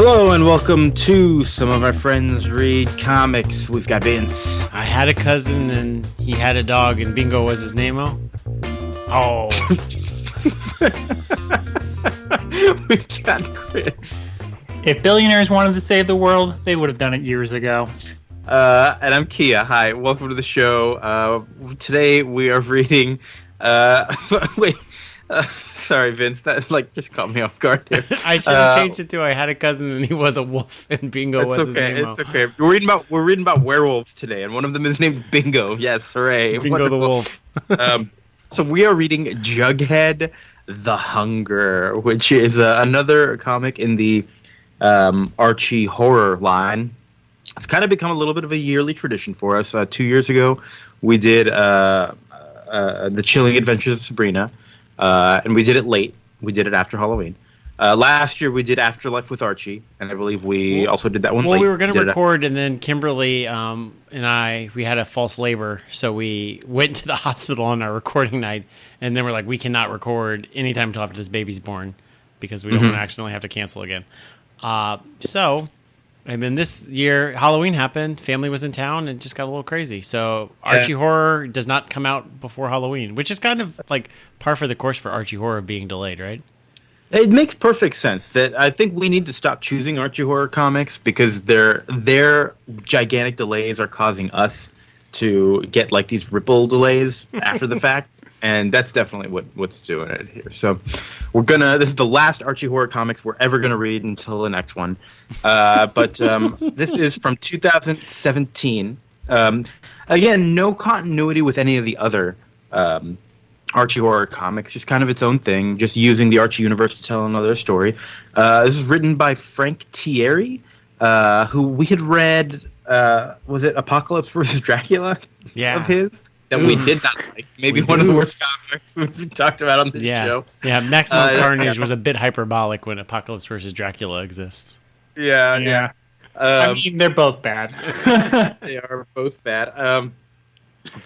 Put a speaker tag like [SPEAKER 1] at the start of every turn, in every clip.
[SPEAKER 1] Hello and welcome to Some of Our Friends Read Comics. We've got Vince.
[SPEAKER 2] I had a cousin and he had a dog and Bingo was his name-o. Oh.
[SPEAKER 1] We've got Chris.
[SPEAKER 3] If billionaires wanted to save the world, they would have done it years ago.
[SPEAKER 1] And I'm Kia. Hi, welcome to the show. Today we are reading... sorry, Vince. That just caught me off guard there.
[SPEAKER 2] I should have changed it to I had a cousin and he was a wolf and Bingo was his name-o.
[SPEAKER 1] It's okay. We're reading about werewolves today, and one of them is named Bingo. Yes, hooray!
[SPEAKER 2] Bingo
[SPEAKER 1] Wonderful.
[SPEAKER 2] the wolf.
[SPEAKER 1] So we are reading Jughead, The Hunger, which is another comic in the Archie horror line. It's kind of become a little bit of a yearly tradition for us. 2 years ago, we did The Chilling Adventures of Sabrina, and we did it late. We did it after Halloween. Last year, we did Afterlife with Archie, and I believe we also did that one late.
[SPEAKER 2] Well, we were going to record, and then Kimberly and we had a false labor, so we went to the hospital on our recording night, and then we're like, we cannot record anytime until after this baby's born, because we don't want to accidentally have to cancel again. And then this year, Halloween happened, family was in town, and it just got a little crazy. So Archie Horror does not come out before Halloween, which is kind of like par for the course for Archie Horror being delayed, right?
[SPEAKER 1] It makes perfect sense that I think we need to stop choosing Archie horror comics because their gigantic delays are causing us to get like these ripple delays after the fact, and that's definitely what's doing it here. So this is the last Archie horror comics we're ever gonna read until the next one. But this is from 2017. Again, no continuity with any of the other Archie horror comics, just kind of its own thing, just using the Archie universe to tell another story. This is written by Frank Thierry, who we had read, was it Apocalypse vs. Dracula of his? That we did not like. Maybe one of the worst comics we've talked about on this show.
[SPEAKER 2] Yeah, Maximum Carnage was a bit hyperbolic when Apocalypse vs. Dracula exists.
[SPEAKER 1] Yeah.
[SPEAKER 3] I mean, they're both bad.
[SPEAKER 1] They are both bad.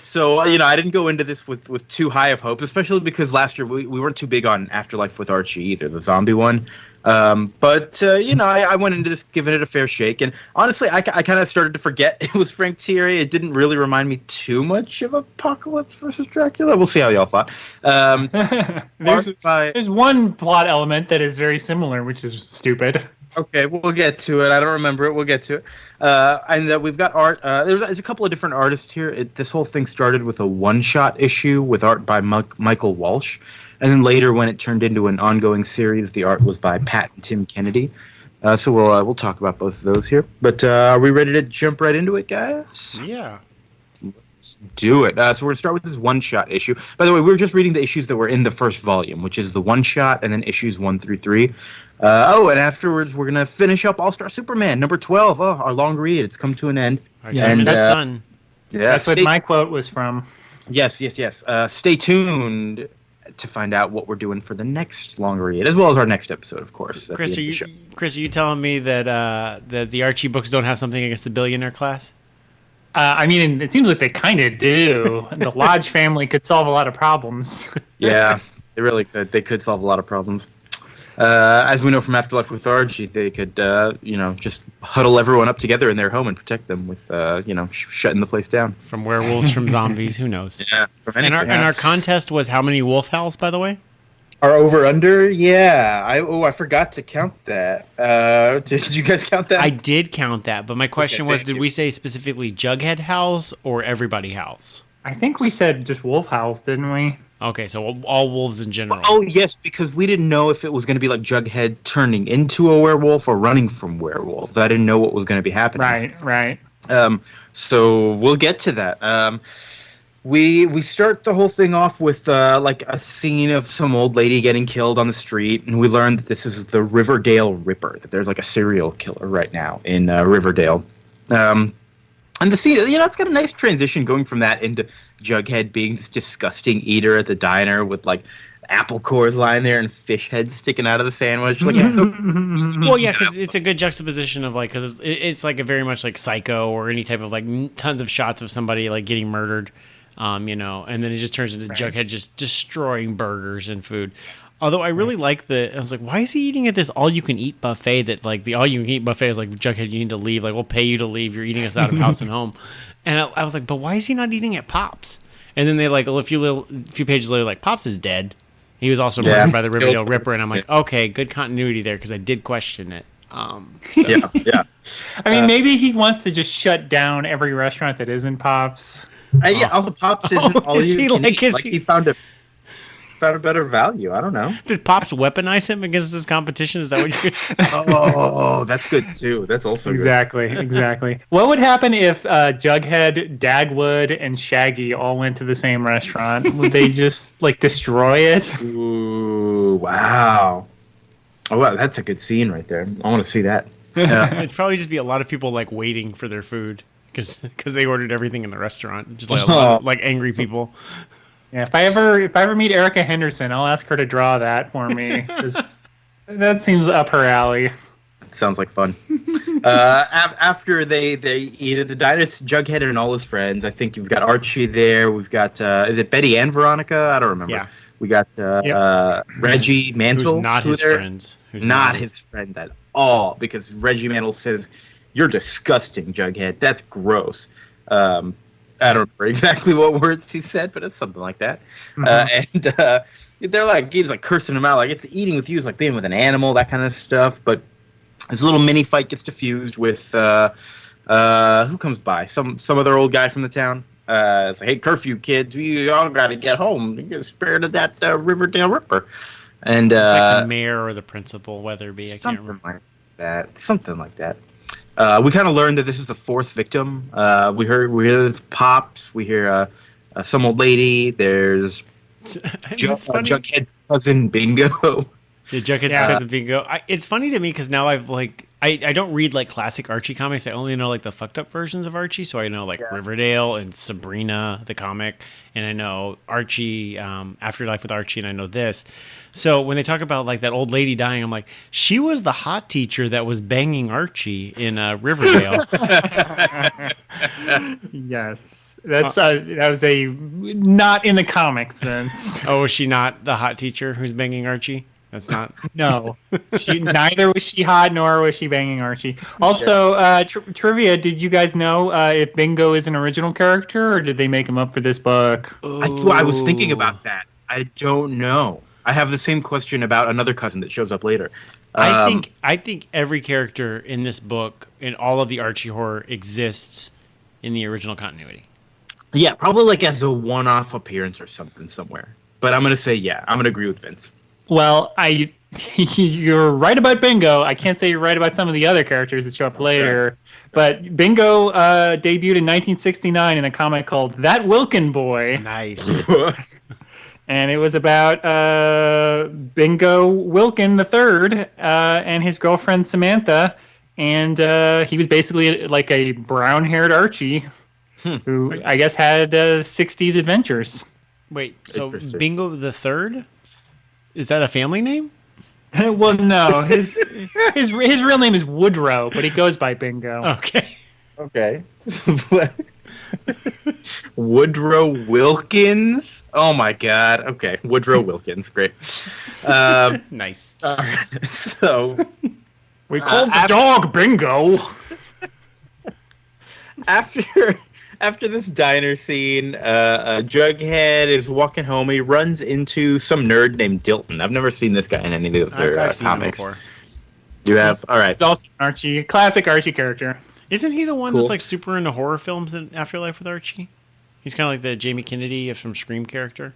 [SPEAKER 1] So, I didn't go into this with too high of hopes, especially because last year we weren't too big on Afterlife with Archie either, the zombie one. But I went into this giving it a fair shake. And honestly, I kind of started to forget it was Frank Thierry. It didn't really remind me too much of Apocalypse versus Dracula. We'll see how y'all thought.
[SPEAKER 3] There's one plot element that is very similar, which is stupid.
[SPEAKER 1] Okay, we'll get to it. I don't remember it. We'll get to it. And we've got art. There's a couple of different artists here. This whole thing started with a one-shot issue with art by Michael Walsh. And then later, when it turned into an ongoing series, the art was by Pat and Tim Kennedy. So we'll talk about both of those here. But are we ready to jump right into it, guys?
[SPEAKER 2] Yeah.
[SPEAKER 1] Let's do it. So we're going to start with this one-shot issue. By the way, we were just reading the issues that were in the first volume, which is the one-shot and then issues 1 through 3. And afterwards, we're going to finish up All-Star Superman, number 12. Oh, our long read. It's come to an end.
[SPEAKER 2] Our time in the sun.
[SPEAKER 1] Yeah,
[SPEAKER 3] that's what my quote was from.
[SPEAKER 1] Yes. Stay tuned to find out what we're doing for the next long read, as well as our next episode, of course.
[SPEAKER 2] Chris, are you telling me that the Archie books don't have something against the billionaire class?
[SPEAKER 3] I mean, it seems like they kind of do. The Lodge family could solve a lot of problems.
[SPEAKER 1] Yeah, they really could. They could solve a lot of problems. As we know from Afterlife with Archie, they could, just huddle everyone up together in their home and protect them with, shutting the place down.
[SPEAKER 2] From werewolves, from zombies, who knows?
[SPEAKER 1] Yeah.
[SPEAKER 2] And our contest was how many wolf howls, by the way?
[SPEAKER 1] Our over-under? Yeah. I forgot to count that. Did you guys count that?
[SPEAKER 2] I did count that, but my question was, did we say specifically Jughead howls or everybody howls?
[SPEAKER 3] I think we said just wolf howls, didn't we?
[SPEAKER 2] Okay, so all wolves in general.
[SPEAKER 1] Oh, yes, because we didn't know if it was going to be like Jughead turning into a werewolf or running from werewolves. I didn't know what was going to be happening.
[SPEAKER 3] Right.
[SPEAKER 1] So we'll get to that. We start the whole thing off with like a scene of some old lady getting killed on the street, and we learn that this is the Riverdale Ripper, that there's like a serial killer right now in Riverdale. And the scene, it's got a nice transition going from that into Jughead being this disgusting eater at the diner with like apple cores lying there and fish heads sticking out of the sandwich. Like, it's so
[SPEAKER 2] well, yeah, because it's a good juxtaposition of like, because it's like a very much like Psycho or any type of like tons of shots of somebody like getting murdered, and then it just turns into Jughead just destroying burgers and food. Although I really like I was like, why is he eating at this all-you-can-eat buffet that, like, the all-you-can-eat buffet is like, Jughead, you need to leave. Like, we'll pay you to leave. You're eating us out of house and home. And I was like, but why is he not eating at Pops? And then they, like, a few pages later, like, Pops is dead. He was also murdered by the Riverdale Ripper. And I'm like, okay, good continuity there because I did question it.
[SPEAKER 1] Yeah.
[SPEAKER 3] I mean, maybe he wants to just shut down every restaurant that isn't Pops.
[SPEAKER 1] Also, Pops isn't all you can eat. Like, he found a better value. I don't know.
[SPEAKER 2] Did Pops weaponize him against his competition? Is that what you?
[SPEAKER 1] Oh, that's good too. That's also
[SPEAKER 3] exactly. What would happen if Jughead, Dagwood, and Shaggy all went to the same restaurant? Would they just like destroy it?
[SPEAKER 1] Ooh, wow. Oh, wow, that's a good scene right there. I want to see that.
[SPEAKER 2] Yeah. It'd probably just be a lot of people like waiting for their food because they ordered everything in the restaurant, just like a lot of, like angry people.
[SPEAKER 3] Yeah, if I ever meet Erica Henderson, I'll ask her to draw that for me. That seems up her alley.
[SPEAKER 1] Sounds like fun. After they eat at the diner, it's Jughead and all his friends. I think you've got Archie there. We've got is it Betty and Veronica? I don't remember.
[SPEAKER 2] Yeah.
[SPEAKER 1] We got Reggie Mantle.
[SPEAKER 2] Who's not his friend.
[SPEAKER 1] Not his friend at all, because Reggie Mantle says, "You're disgusting, Jughead. That's gross." I don't remember exactly what words he said, but it's something like that. And they're like, he's like cursing him out, like it's eating with you is like being with an animal, that kind of stuff. But this little mini fight gets diffused with who comes by? Some other old guy from the town. It's like, hey, curfew kids, we all got to get home. You get spared of that Riverdale Ripper. And
[SPEAKER 2] it's like the mayor or the principal, Weatherby.
[SPEAKER 1] Something like that. We kind of learned that this is the fourth victim. We hear Pops. We hear some old lady. There's Jughead's cousin Bingo.
[SPEAKER 2] Yeah, Jughead's cousin Bingo. It's funny to me because now I don't read like classic Archie comics. I only know like the fucked up versions of Archie. So I know like Riverdale and Sabrina the comic, and I know Archie, Afterlife with Archie, and I know this. So when they talk about like that old lady dying, I'm like, she was the hot teacher that was banging Archie in Riverdale.
[SPEAKER 3] Yes, that was a not in the comics, Vince.
[SPEAKER 2] Oh, was she not the hot teacher who's banging Archie? That's not.
[SPEAKER 3] No, neither was she hot, nor was she banging Archie. Also, trivia: did you guys know if Bingo is an original character, or did they make him up for this book?
[SPEAKER 1] I was thinking about that. I don't know. I have the same question about another cousin that shows up later.
[SPEAKER 2] I think every character in this book, in all of the Archie horror, exists in the original continuity.
[SPEAKER 1] Yeah, probably like as a one-off appearance or something somewhere. But I'm gonna say I'm gonna agree with Vince.
[SPEAKER 3] Well, you're right about Bingo. I can't say you're right about some of the other characters that show up later. Okay. But Bingo debuted in 1969 in a comic called That Wilkin Boy.
[SPEAKER 2] Nice.
[SPEAKER 3] And it was about Bingo Wilkin III and his girlfriend Samantha. And he was basically like a brown-haired Archie who I guess had 60s adventures.
[SPEAKER 2] Wait, so Bingo the Third? Is that a family name?
[SPEAKER 3] Well, no. His real name is Woodrow, but he goes by Bingo.
[SPEAKER 1] Okay. Woodrow Wilkins? Oh my God. Okay, Woodrow Wilkins. Great.
[SPEAKER 2] Nice.
[SPEAKER 1] So
[SPEAKER 3] we called the dog Bingo.
[SPEAKER 1] After this diner scene, Jughead is walking home. He runs into some nerd named Dilton. I've never seen this guy in any of their comics. You have? All right.
[SPEAKER 3] He's also an Archie, classic Archie character.
[SPEAKER 2] Isn't he the one that's like super into horror films in Afterlife with Archie? He's kind of like the Jamie Kennedy from Scream character.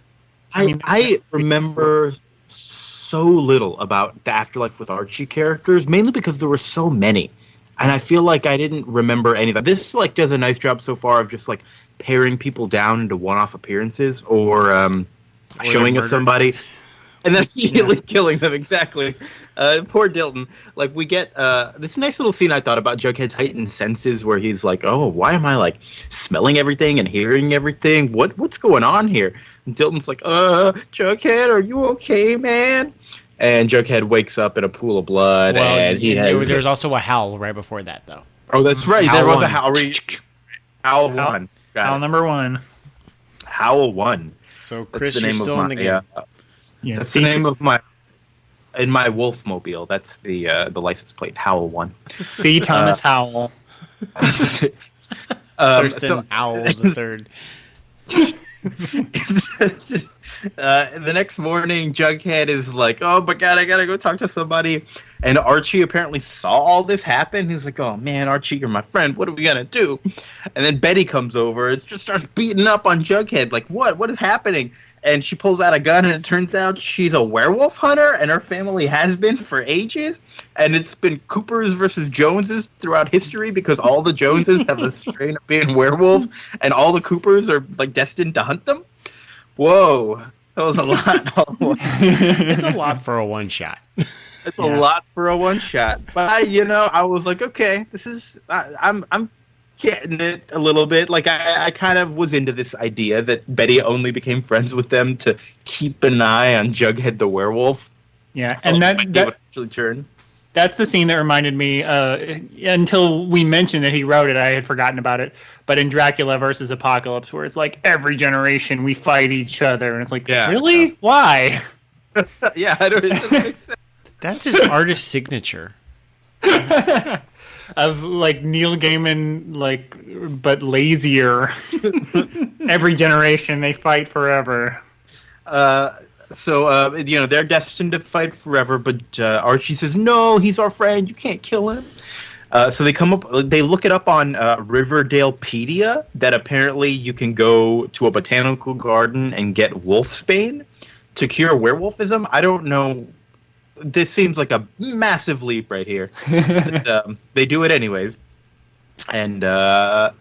[SPEAKER 1] I remember so little about the Afterlife with Archie characters, mainly because there were so many. And I feel like I didn't remember any of that. This like does a nice job so far of just like paring people down into one-off appearances or showing us somebody and then immediately killing them. Exactly. Poor Dilton. Like we get this nice little scene I thought about Jughead's heightened senses where he's like, oh, why am I like smelling everything and hearing everything? What's going on here? And Dilton's like, Jughead, are you okay, man? And Jughead wakes up in a pool of blood, and
[SPEAKER 2] there's also a howl right before that, though.
[SPEAKER 1] Oh, that's right. There was a howl. Howl 1.
[SPEAKER 3] Howl number 1.
[SPEAKER 1] Howl 1.
[SPEAKER 2] So, Chris, you're still in the game.
[SPEAKER 1] That's the name of my in my Wolfmobile. That's the license plate, Howell 1.
[SPEAKER 3] C. Thomas Howell.
[SPEAKER 2] Thurston Owl the third.
[SPEAKER 1] The next morning, Jughead is like, "Oh my god, I gotta go talk to somebody." And Archie apparently saw all this happen. He's like, "Oh man, Archie, you're my friend. What are we gonna do?" And then Betty comes over and just starts beating up on Jughead. Like, what is happening? And she pulls out a gun, and it turns out she's a werewolf hunter, and her family has been for ages. And it's been Coopers versus Joneses throughout history because all the Joneses have a strain of being werewolves, and all the Coopers are like destined to hunt them. Whoa, that was a lot. All at once.
[SPEAKER 2] It's a lot for a one shot.
[SPEAKER 1] It's a lot for a one shot. But I was like, okay, this is I'm getting it a little bit. Like I kind of was into this idea that Betty only became friends with them to keep an eye on Jughead the werewolf.
[SPEAKER 3] Yeah,
[SPEAKER 1] So
[SPEAKER 3] and that
[SPEAKER 1] would actually turn.
[SPEAKER 3] that's the scene that reminded me. Until we mentioned that he wrote it, I had forgotten about it. But in Dracula versus Apocalypse, where it's like every generation we fight each other, and it's like, really?
[SPEAKER 1] Yeah.
[SPEAKER 3] Why?
[SPEAKER 1] Yeah, I don't. It doesn't make sense.
[SPEAKER 2] That's his artist signature.
[SPEAKER 3] Of like Neil Gaiman, like, but lazier. Every generation they fight forever.
[SPEAKER 1] So they're destined to fight forever, but Archie says, "No, he's our friend. You can't kill him." So they look it up on Riverdalepedia that apparently you can go to a botanical garden and get wolfsbane to cure werewolfism. I don't know. This seems like a massive leap right here. But, they do it anyways. And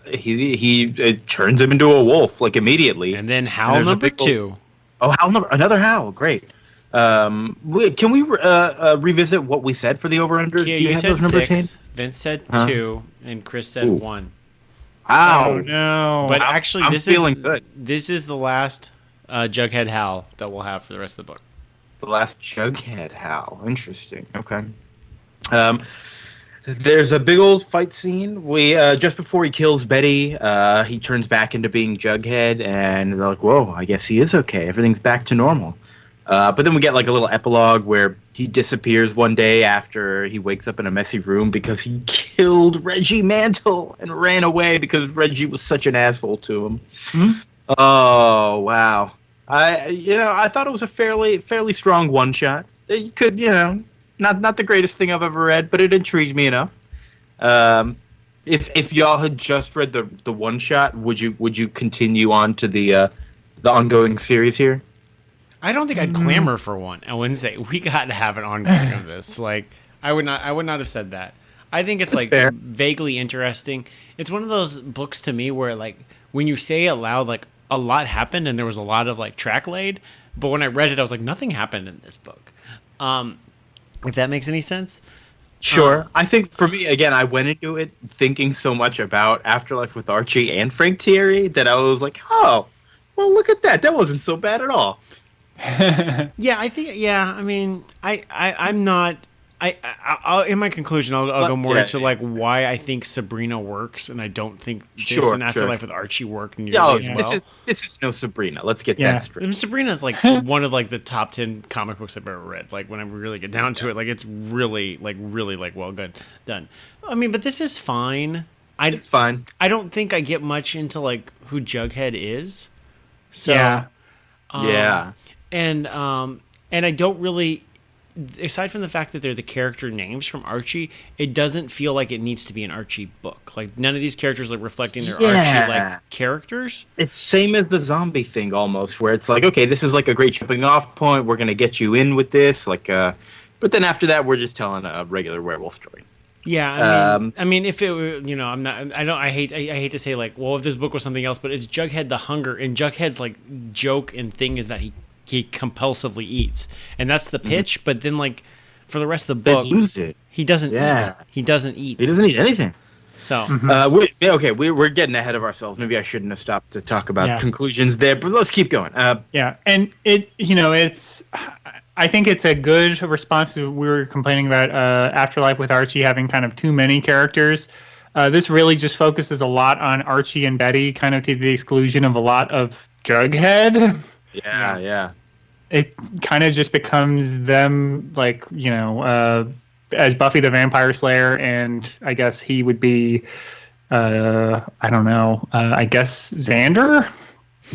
[SPEAKER 1] he turns him into a wolf like immediately.
[SPEAKER 2] And then Howl number 2.
[SPEAKER 1] Oh, another Howl. Great. Can we revisit what we said for the over-unders?
[SPEAKER 2] Yeah,
[SPEAKER 1] Do you have
[SPEAKER 2] said
[SPEAKER 1] those numbers
[SPEAKER 2] 6.
[SPEAKER 1] handy?
[SPEAKER 2] Vince said 2, and Chris said 1.
[SPEAKER 1] Wow.
[SPEAKER 3] Oh no!
[SPEAKER 2] But actually,
[SPEAKER 1] I'm
[SPEAKER 2] this
[SPEAKER 1] feeling
[SPEAKER 2] is
[SPEAKER 1] good.
[SPEAKER 2] This is the last Jughead Howl that we'll have for the rest of the book.
[SPEAKER 1] The last Jughead Howl. Interesting. Okay. There's a big old fight scene. We just before he kills Betty, he turns back into being Jughead, and they're like, "Whoa, I guess he is okay. Everything's back to normal." But then we get like a little epilogue where he disappears one day after he wakes up in a messy room because he killed Reggie Mantle and ran away because Reggie was such an asshole to him.
[SPEAKER 3] Hmm?
[SPEAKER 1] Oh wow! I thought it was a fairly strong one shot. It could not the greatest thing I've ever read, but it intrigued me enough. If y'all had just read the one shot, would you continue on to the ongoing series here?
[SPEAKER 2] I don't think I'd clamor for one. I wouldn't say we got to have an ongoing of this. Like I would not have said that. I think it's
[SPEAKER 1] That's
[SPEAKER 2] like
[SPEAKER 1] fair.
[SPEAKER 2] vaguely interesting. It's one of those books to me where like when you say it aloud, like a lot happened and there was a lot of like track laid. But when I read it, I was like, nothing happened in this book. If that makes any sense.
[SPEAKER 1] Sure. I think for me, again, I went into it thinking so much about Afterlife with Archie and Frank Thierry that I was like, oh, well, look at that. That wasn't so bad at all.
[SPEAKER 2] Yeah, I think. Yeah, I mean, I'm not. I'll in my conclusion, I'll go more into like why I think Sabrina works, and I don't think this and Afterlife with Archie work nearly as well.
[SPEAKER 1] This is no Sabrina. Let's get that straight.
[SPEAKER 2] I mean, Sabrina's like one of like the top 10 comic books I've ever read. Like when I really get down to it, like it's really well done. I mean, but this is fine.
[SPEAKER 1] It's fine.
[SPEAKER 2] I don't think I get much into like who Jughead is. So,
[SPEAKER 1] yeah.
[SPEAKER 2] And I don't really, aside from the fact that they're the character names from Archie, it doesn't feel like it needs to be an Archie book. Like none of these characters are reflecting their Archie like characters.
[SPEAKER 1] It's same as the zombie thing almost, where it's like, okay, this is like a great jumping off point. We're gonna get you in with this, like, but then after that, we're just telling a regular werewolf story.
[SPEAKER 2] Yeah, I mean, if it were, I hate to say like, well, if this book was something else, but it's Jughead the Hunger, and Jughead's like joke and thing is that he compulsively eats, and that's the pitch. But then, like, for the rest of the book, he doesn't eat. He doesn't eat.
[SPEAKER 1] He doesn't eat anything.
[SPEAKER 2] So,
[SPEAKER 1] we're getting ahead of ourselves. Maybe I shouldn't have stopped to talk about conclusions there, but let's keep going.
[SPEAKER 3] And it's. I think it's a good response to we were complaining about Afterlife with Archie having kind of too many characters. This really just focuses a lot on Archie and Betty, kind of to the exclusion of a lot of Jughead.
[SPEAKER 1] Yeah.
[SPEAKER 3] it kind of just becomes them, like, as Buffy the Vampire Slayer, and I guess he would be, I don't know, I guess Xander.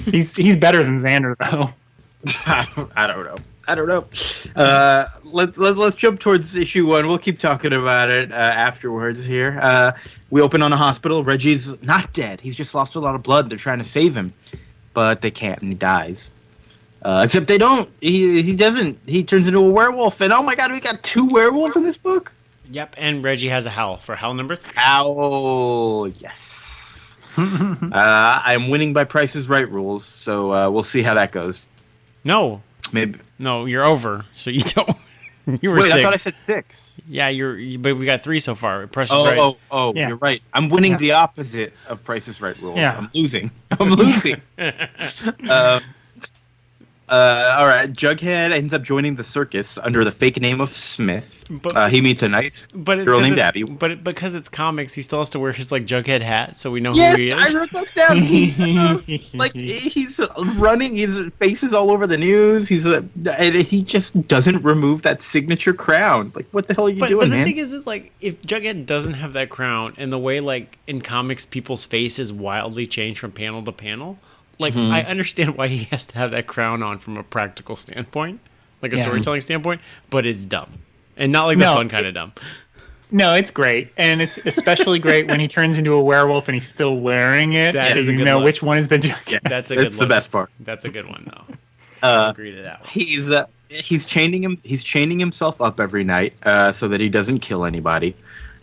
[SPEAKER 3] He's better than Xander though.
[SPEAKER 1] I don't know. Let's jump towards issue 1. We'll keep talking about it afterwards here. We open on a hospital. Reggie's not dead. He's just lost a lot of blood. They're trying to save him, but they can't, and he dies. Except they don't. He doesn't. He turns into a werewolf, and oh my god, we got 2 werewolves in this book.
[SPEAKER 2] Yep, and Reggie has a howl for howl number 3.
[SPEAKER 1] Ow, yes. I'm winning by Price is Right rules, so we'll see how that goes.
[SPEAKER 2] No.
[SPEAKER 1] Maybe.
[SPEAKER 2] No, you're over, so you don't. You were
[SPEAKER 1] Wait,
[SPEAKER 2] 6.
[SPEAKER 1] I thought I said 6.
[SPEAKER 2] Yeah, but we got 3 so far. Price is Right.
[SPEAKER 1] Yeah. You're right. I'm winning the opposite of Price is Right rules.
[SPEAKER 3] Yeah.
[SPEAKER 1] I'm losing. All right, Jughead ends up joining the circus under the fake name of Smith. He meets a nice girl named Abby.
[SPEAKER 2] But because it's comics, he still has to wear his Jughead hat, so we know who he is.
[SPEAKER 1] Yes, I wrote that down. He's running. His face is all over the news. And he just doesn't remove that signature crown. Like, what the hell are you doing,
[SPEAKER 2] but the
[SPEAKER 1] man?
[SPEAKER 2] thing is, if Jughead doesn't have that crown, and the way in comics people's faces wildly change from panel to panel. I understand why he has to have that crown on from a practical standpoint, a storytelling standpoint, but it's dumb. And not the fun kind of dumb.
[SPEAKER 3] No, it's great. And it's especially great when he turns into a werewolf and he's still wearing it.
[SPEAKER 2] That
[SPEAKER 3] so
[SPEAKER 2] is a
[SPEAKER 3] you
[SPEAKER 2] good
[SPEAKER 3] know
[SPEAKER 2] look.
[SPEAKER 3] which one is the Jughead.
[SPEAKER 2] Yeah, that's
[SPEAKER 1] the best part.
[SPEAKER 2] That's a good one, though. I agree to that one.
[SPEAKER 1] He's chaining himself up every night so that he doesn't kill anybody.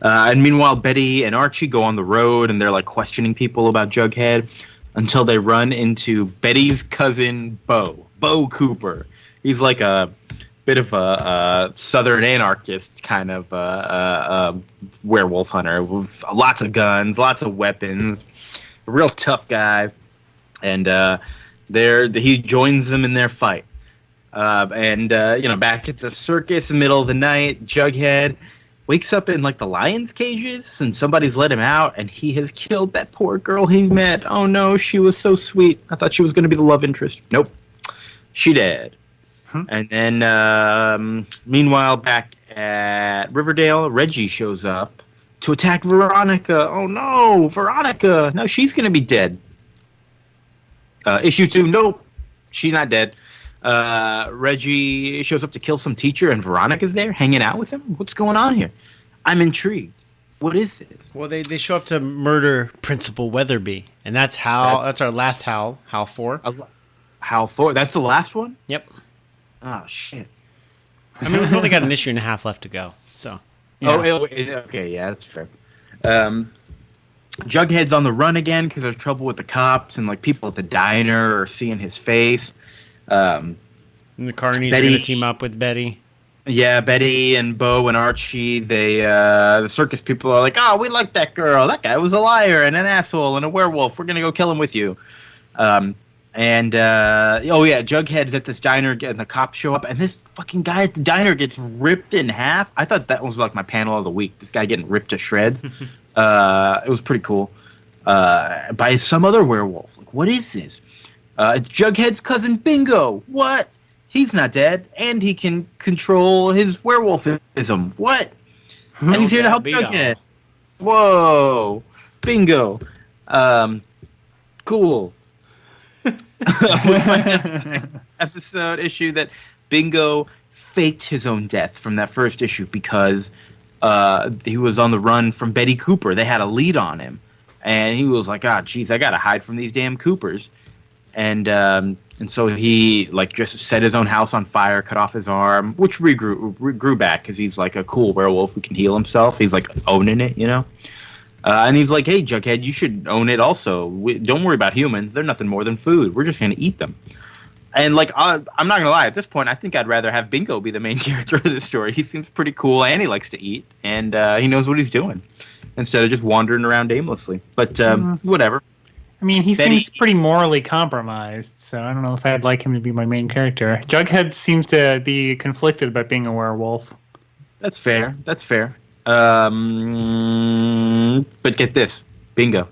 [SPEAKER 1] And meanwhile, Betty and Archie go on the road and they're questioning people about Jughead. Until they run into Betty's cousin, Bo Cooper. He's a bit of a southern anarchist kind of werewolf hunter with lots of guns, lots of weapons, a real tough guy. And he joins them in their fight. Back at the circus, middle of the night, Jughead wakes up in the lion's cages and somebody's let him out and he has killed that poor girl he met. Oh no, she was so sweet. I thought she was going to be the love interest. Nope. She dead. And then meanwhile back at Riverdale, Reggie shows up to attack Veronica. Oh no, Veronica. Now she's going to be dead. Issue 2, nope. She's not dead. Reggie shows up to kill some teacher, and Veronica's there hanging out with him. What's going on here? I'm intrigued. What is this?
[SPEAKER 2] Well, they show up to murder Principal Weatherby, and that's our last howl. Howl 4.
[SPEAKER 1] Howl 4. That's the last one.
[SPEAKER 2] Yep.
[SPEAKER 1] Oh shit.
[SPEAKER 2] I mean, we've only got an issue and a half left to go. So.
[SPEAKER 3] Yeah.
[SPEAKER 1] Okay. Yeah, that's fair. Jughead's on the run again because there's trouble with the cops and people at the diner are seeing his face.
[SPEAKER 2] And the Carnies are going to team up with Betty.
[SPEAKER 1] Yeah, Betty and Bo and Archie, the circus people are like, oh, we like that girl. That guy was a liar and an asshole and a werewolf. We're going to go kill him with you. Jughead's at this diner and the cops show up and this fucking guy at the diner gets ripped in half. I thought that was my panel of the week. This guy getting ripped to shreds. It was pretty cool. By some other werewolf. What is this? It's Jughead's cousin Bingo. What? He's not dead, and he can control his werewolfism. What? And he's here to help Jughead. Whoa. Bingo. Cool. Episode issue that Bingo faked his own death from that first issue because he was on the run from Betty Cooper. They had a lead on him. And he was like, oh, geez, I got to hide from these damn Coopers. And so he just set his own house on fire, cut off his arm, which grew back because he's a cool werewolf who can heal himself. He's owning it, and he's like, hey, Jughead, you should own it also. Don't worry about humans. They're nothing more than food. We're just going to eat them. And I'm not going to lie. At this point, I think I'd rather have Bingo be the main character of this story. He seems pretty cool and he likes to eat and he knows what he's doing instead of just wandering around aimlessly. But whatever.
[SPEAKER 3] I mean, he seems pretty morally compromised, so I don't know if I'd like him to be my main character. Jughead seems to be conflicted about being a werewolf.
[SPEAKER 1] That's fair. But get this. Bingo.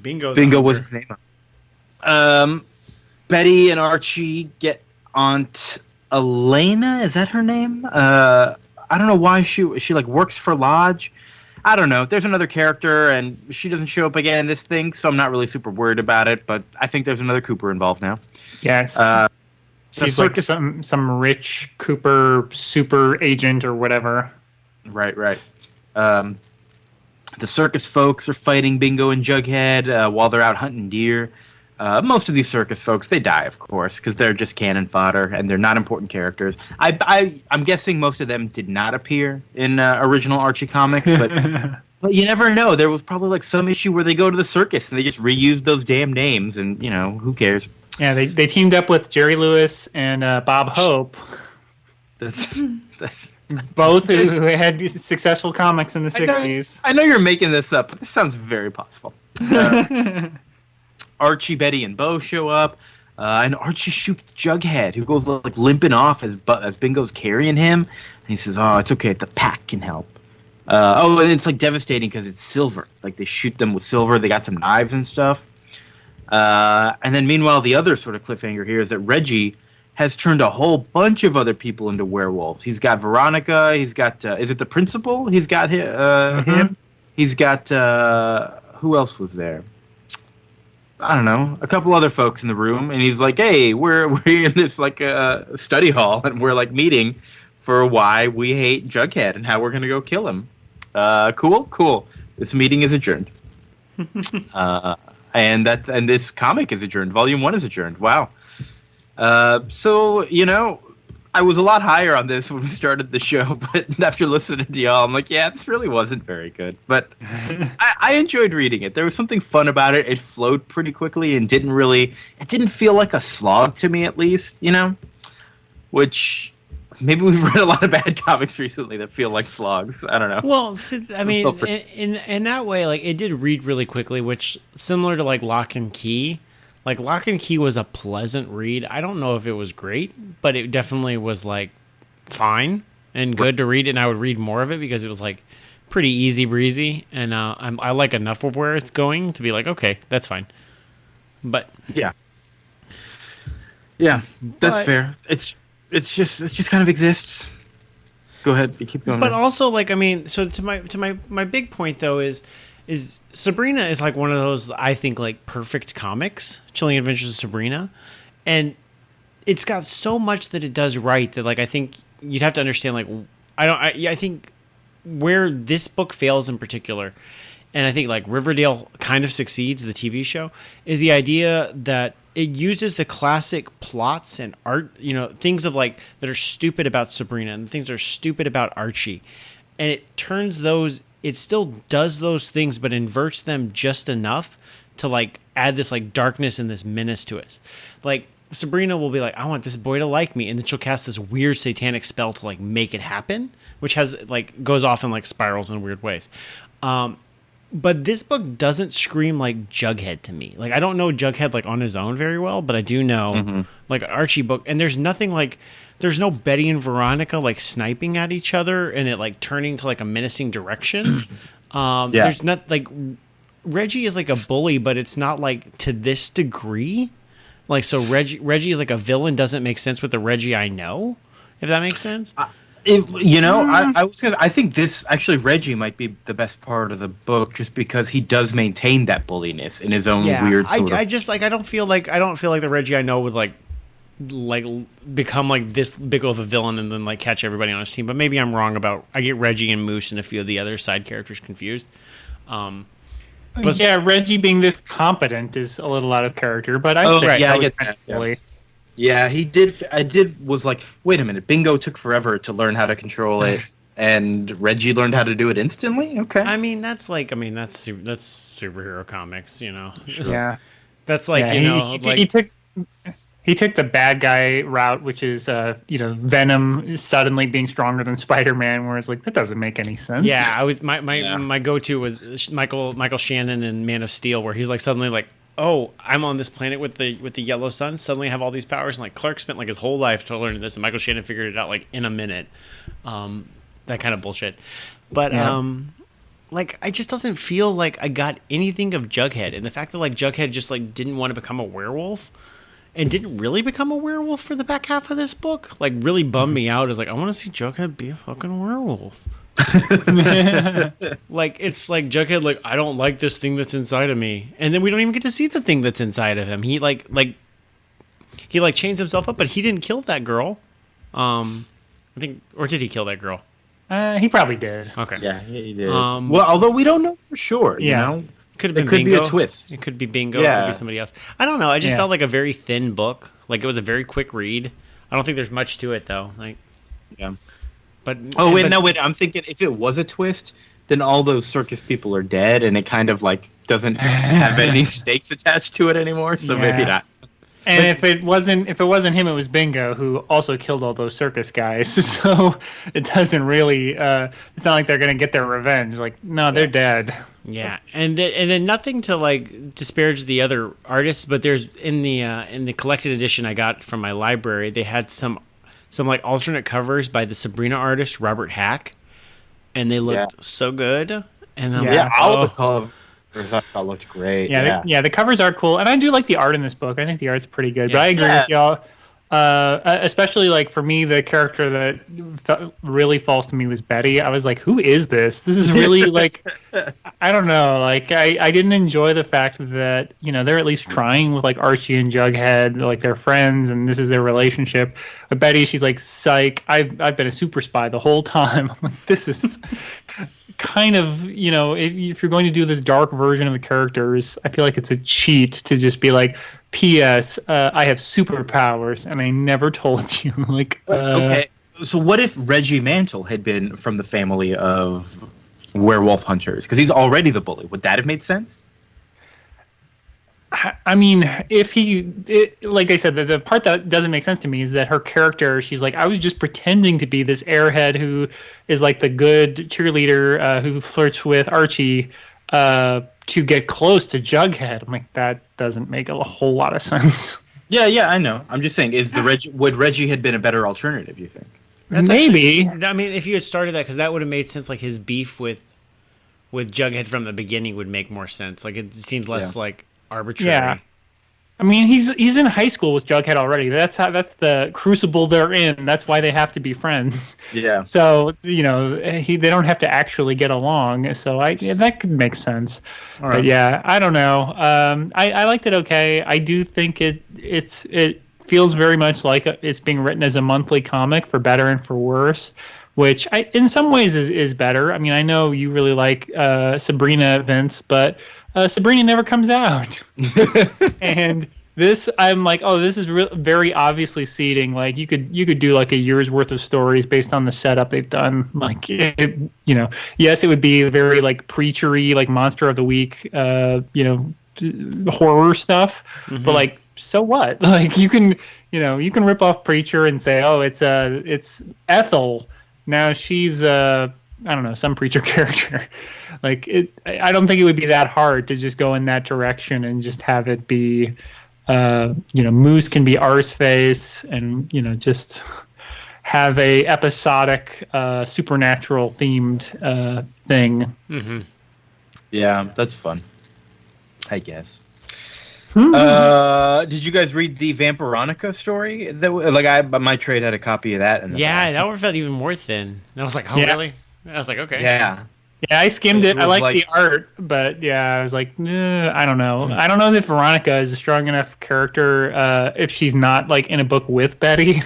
[SPEAKER 1] Bingo was his name. Betty and Archie get Aunt Elena, is that her name? I don't know why she like works for Lodge. I don't know. There's another character, and she doesn't show up again in this thing, so I'm not really super worried about it. But I think there's another Cooper involved now.
[SPEAKER 3] Yes. She's
[SPEAKER 1] circus-
[SPEAKER 3] like some rich Cooper super agent or whatever.
[SPEAKER 1] Right. The circus folks are fighting Bingo and Jughead while they're out hunting deer. Most of these circus folks, they die, of course, because they're just cannon fodder and they're not important characters. I'm guessing most of them did not appear in original Archie comics, but you never know. There was probably like some issue where they go to the circus and they just reused those damn names, and who cares?
[SPEAKER 3] Yeah, they teamed up with Jerry Lewis and Bob Hope, both who had successful comics in the 60s.
[SPEAKER 1] I know you're making this up, but this sounds very possible. Archie, Betty, and Bo show up, and Archie shoots Jughead, who goes like limping off as Bingo's carrying him. And he says, "Oh, it's okay. The pack can help." And it's like devastating because it's silver. Like they shoot them with silver. They got some knives and stuff. And then meanwhile, the other sort of cliffhanger here is that Reggie has turned a whole bunch of other people into werewolves. He's got Veronica. He's got is it the principal? He's got him. He's got who else was there? I don't know, a couple other folks in the room, and he's like, "Hey, we're in this like study hall, and we're like meeting for why we hate Jughead and how we're gonna go kill him." Cool. This meeting is adjourned, and this comic is adjourned. Volume 1 is adjourned. Wow. So I was a lot higher on this when we started the show, but after listening to y'all, I'm like, yeah, this really wasn't very good. But I enjoyed reading it. There was something fun about it. It flowed pretty quickly and it didn't feel like a slog to me, at least, which maybe we've read a lot of bad comics recently that feel like slogs. I don't know.
[SPEAKER 2] Well, I mean, in that way, like it did read really quickly, which similar to like Lock and Key. Like, Lock and Key was a pleasant read. I don't know if it was great, but it definitely was, like, fine and good to read, and I would read more of it because it was, like, pretty easy breezy, and I like enough of where it's going to be like, okay, that's fine. But...
[SPEAKER 1] Yeah, that's fair. It just kind of exists. Go ahead, you keep going.
[SPEAKER 2] But also, like, I mean, so to my big point, though, is Sabrina is like one of those, I think, like perfect comics, Chilling Adventures of Sabrina, and it's got so much that it does right that like I think you'd have to understand like I think where this book fails in particular, and I think like Riverdale kind of succeeds, the TV show, is the idea that it uses the classic plots and art, things of like that are stupid about Sabrina and things that are stupid about Archie, and it turns those. It still does those things, but inverts them just enough to like add this like darkness and this menace to it. Like Sabrina will be like, "I want this boy to like me," and then she'll cast this weird satanic spell to like make it happen, which has like goes off in like spirals in weird ways. But this book doesn't scream like Jughead to me. Like I don't know Jughead like on his own very well, but I do know like Archie book, and there's nothing like. There's no Betty and Veronica like sniping at each other and it like turning to like a menacing direction. There's not like Reggie is like a bully, but it's not like to this degree. Like so Reggie is like a villain doesn't make sense with the Reggie I know. If that makes sense.
[SPEAKER 1] I think this actually Reggie might be the best part of the book just because he does maintain that bulliness in his own weird sort of.
[SPEAKER 2] I just like I don't feel like the Reggie I know would like become like this big of a villain and then like catch everybody on his team. But maybe I'm wrong about. I get Reggie and Moose and a few of the other side characters confused.
[SPEAKER 3] Reggie being this competent is a little out of character. But I
[SPEAKER 1] get that. Yeah, he did. Was like, wait a minute, Bingo took forever to learn how to control it, and Reggie learned how to do it instantly. Okay.
[SPEAKER 2] That's superhero comics, Sure.
[SPEAKER 3] Yeah.
[SPEAKER 2] That's like
[SPEAKER 3] He took the bad guy route, which is, Venom suddenly being stronger than Spider-Man, where it's like, that doesn't make any sense.
[SPEAKER 2] Yeah, my go-to was Michael Shannon in Man of Steel, where he's like suddenly like, oh, I'm on this planet with the yellow sun, suddenly I have all these powers, and like Clark spent like his whole life to learn this, and Michael Shannon figured it out like in a minute. That kind of bullshit. But I just doesn't feel like I got anything of Jughead, and the fact that like Jughead just like didn't want to become a werewolf. and didn't really become a werewolf for the back half of this book. Like, really bummed me out. Is like, I want to see Jughead be a fucking werewolf. Like, it's like Jughead, like, I don't like this thing that's inside of me, and then we don't even get to see the thing that's inside of him. He he chains himself up, but he didn't kill that girl. I think, or did he kill that girl?
[SPEAKER 3] He probably did.
[SPEAKER 2] Okay.
[SPEAKER 1] Yeah, he did. Well, although we don't know for sure. You know?
[SPEAKER 2] Could have been
[SPEAKER 1] Bingo. Be a twist.
[SPEAKER 2] It could be Bingo. It could be somebody else. I don't know. I just felt like a very thin book. Like, it was a very quick read. I don't think there's much to it, though. Like,
[SPEAKER 1] yeah.
[SPEAKER 2] But
[SPEAKER 1] wait. I'm thinking if it was a twist, then all those circus people are dead, and it kind of like doesn't have any stakes attached to it anymore. So maybe not.
[SPEAKER 3] And if it wasn't him, it was Bingo, who also killed all those circus guys. So it doesn't really. It's not like they're gonna get their revenge. Like, no, they're dead.
[SPEAKER 2] Yeah, and then nothing to like disparage the other artists, but there's in the collected edition I got from my library, they had some like alternate covers by the Sabrina artist Robert Hack, and they looked so good. And then
[SPEAKER 1] all the covers I thought looked great.
[SPEAKER 3] The covers are cool, and I do like the art in this book. I think the art's pretty good. But I agree with y'all. Especially like for me, the character that really falls to me was Betty. I was like, who is this? This is really like, I don't know. Like I didn't enjoy the fact that, they're at least trying with like Archie and Jughead, like they're friends and this is their relationship. But Betty, she's like, psych, I've been a super spy the whole time. I'm like, this is kind of, if you're going to do this dark version of the characters, I feel like it's a cheat to just be like, P.S. I have superpowers, and I never told you. Like,
[SPEAKER 1] okay. So what if Reggie Mantle had been from the family of werewolf hunters? Because he's already the bully. Would that have made sense?
[SPEAKER 3] I mean, like I said, the part that doesn't make sense to me is that her character, she's like, I was just pretending to be this airhead who is like the good cheerleader who flirts with Archie to get close to Jughead. I'm like, that doesn't make a whole lot of sense.
[SPEAKER 1] Yeah, I know. I'm just saying, would Reggie had been a better alternative, you think?
[SPEAKER 3] Maybe.
[SPEAKER 2] I mean, if you had started that, because that would have made sense. Like his beef with Jughead from the beginning would make more sense. Like it seems less like arbitrary.
[SPEAKER 3] Yeah. I mean, he's in high school with Jughead already. That's the crucible they're in. That's why they have to be friends.
[SPEAKER 1] Yeah.
[SPEAKER 3] So they don't have to actually get along. So that could make sense. All right. But yeah, I don't know. I liked it okay. I do think it feels very much like it's being written as a monthly comic for better and for worse, which in some ways is better. I mean, I know you really like Sabrina, Vince, but Sabrina never comes out. And this, I'm like, oh, this is very obviously seeding. Like you could do like a year's worth of stories based on the setup they've done. Like yes, it would be very like preachery, like Monster of the Week, horror stuff. Mm-hmm. But like, so what? Like you can rip off Preacher and say, oh, it's Ethel. Now she's I don't know, some Preacher character. Like I don't think it would be that hard to just go in that direction and just have it be, Moose can be Arseface, and just have a episodic, supernatural themed thing.
[SPEAKER 2] Mm-hmm.
[SPEAKER 1] Yeah, that's fun, I guess. Did you guys read the Vampironica story? My trade had a copy of that.
[SPEAKER 2] That one felt even more thin. And I was like, oh, really? I was like, okay.
[SPEAKER 1] Yeah.
[SPEAKER 3] Yeah, I skimmed it. I like the art, but I was like, I don't know. I don't know if Veronica is a strong enough character if she's not like in a book with Betty.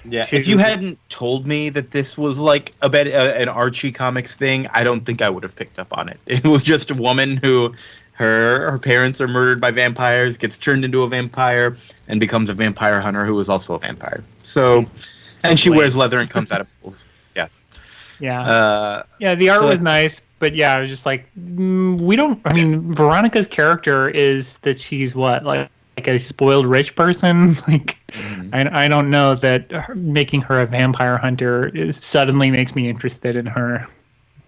[SPEAKER 1] Yeah, if you hadn't told me that this was like an Archie Comics thing, I don't think I would have picked up on it. It was just a woman who her parents are murdered by vampires, gets turned into a vampire, and becomes a vampire hunter who is also a vampire. So and she wears leather and comes out of pools.
[SPEAKER 3] Yeah. The art was nice, but I was just like, Veronica's character is that she's what, like a spoiled rich person? Like, I don't know that making her a vampire hunter suddenly makes me interested in her.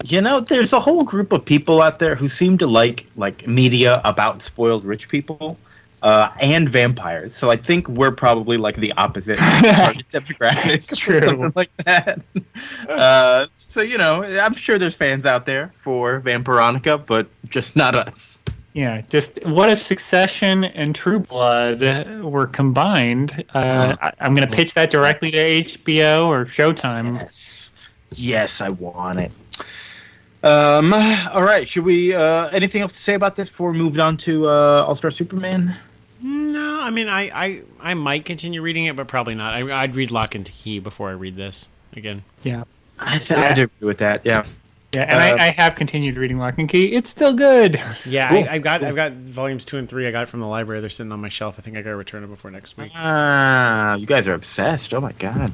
[SPEAKER 1] There's a whole group of people out there who seem to like media about spoiled rich people. And vampires. So I think we're probably like the opposite target demographic.
[SPEAKER 3] It's true.
[SPEAKER 1] Something like that. I'm sure there's fans out there for Vampironica, but just not us.
[SPEAKER 3] Yeah, just what if Succession and True Blood were combined? I'm going to pitch that directly to HBO or Showtime.
[SPEAKER 1] Yes, I want it. All right. Should we? Anything else to say about this before we moved on to All-Star Superman?
[SPEAKER 2] No, I mean, I might continue reading it, but probably not. I'd read Lock and Key before I read this again.
[SPEAKER 3] Yeah.
[SPEAKER 1] I'd agree with that. Yeah.
[SPEAKER 3] Yeah, and I have continued reading Lock and Key. It's still good.
[SPEAKER 2] Yeah,
[SPEAKER 1] Cool.
[SPEAKER 2] I've got volumes 2 and 3. I got it from the library. They're sitting on my shelf. I think I got to return them before next week.
[SPEAKER 1] You guys are obsessed. Oh my god.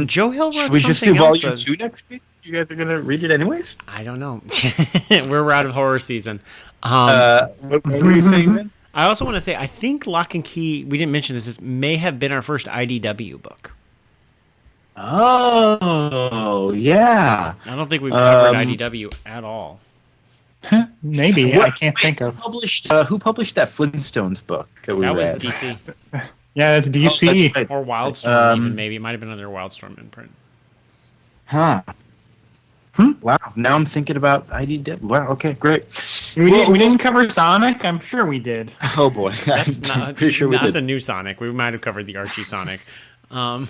[SPEAKER 2] Joe Hill wrote
[SPEAKER 1] Should we just do
[SPEAKER 2] something else
[SPEAKER 1] volume 2 next week? You guys are gonna read it anyways.
[SPEAKER 2] I don't know. We're out of horror season.
[SPEAKER 1] What were you saying, man?
[SPEAKER 2] I also want to say I think Lock and Key. We didn't mention this. This may have been our first IDW book.
[SPEAKER 1] Oh yeah.
[SPEAKER 2] I don't think we've covered IDW at all.
[SPEAKER 3] Maybe. I can't think of.
[SPEAKER 1] Who published that Flintstones book that we
[SPEAKER 2] That was
[SPEAKER 1] read?
[SPEAKER 2] DC
[SPEAKER 3] Yeah, that's DC.
[SPEAKER 1] Oh, that's right.
[SPEAKER 2] or Wildstorm. Even maybe it might have been under Wildstorm imprint.
[SPEAKER 1] Huh. Wow. Now I'm thinking about IDW. Wow. Okay. Great.
[SPEAKER 3] We didn't cover Sonic. I'm sure we did.
[SPEAKER 1] Oh boy.
[SPEAKER 2] That's
[SPEAKER 1] I'm pretty sure we
[SPEAKER 2] not
[SPEAKER 1] did.
[SPEAKER 2] the new Sonic. We might have covered the Archie Sonic.
[SPEAKER 1] All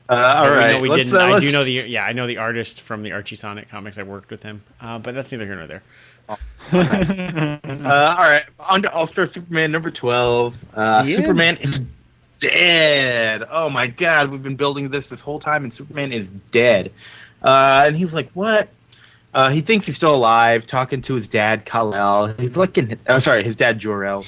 [SPEAKER 1] right.
[SPEAKER 2] We
[SPEAKER 1] let's,
[SPEAKER 2] didn't. I
[SPEAKER 1] let's-
[SPEAKER 2] do know I know the artist from the Archie Sonic comics. I worked with him, but that's neither here nor there.
[SPEAKER 1] all right. On to All-Star Superman number 12. Superman is dead. Oh my God. We've been building this whole time, and Superman is dead. And he's like, what? He thinks he's still alive, talking to his dad, Kal-El. He's like his dad, Jor-El.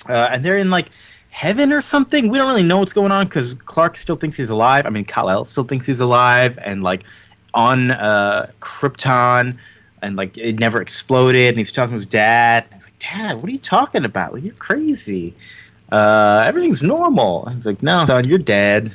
[SPEAKER 1] And they're in like heaven or something. We don't really know what's going on because Clark still thinks he's alive. I mean, Kal-El still thinks he's alive, and like on Krypton, and like it never exploded. And he's talking to his dad. And he's like, Dad, what are you talking about? Like, you're crazy. Everything's normal. And he's like, no, son, you're dead.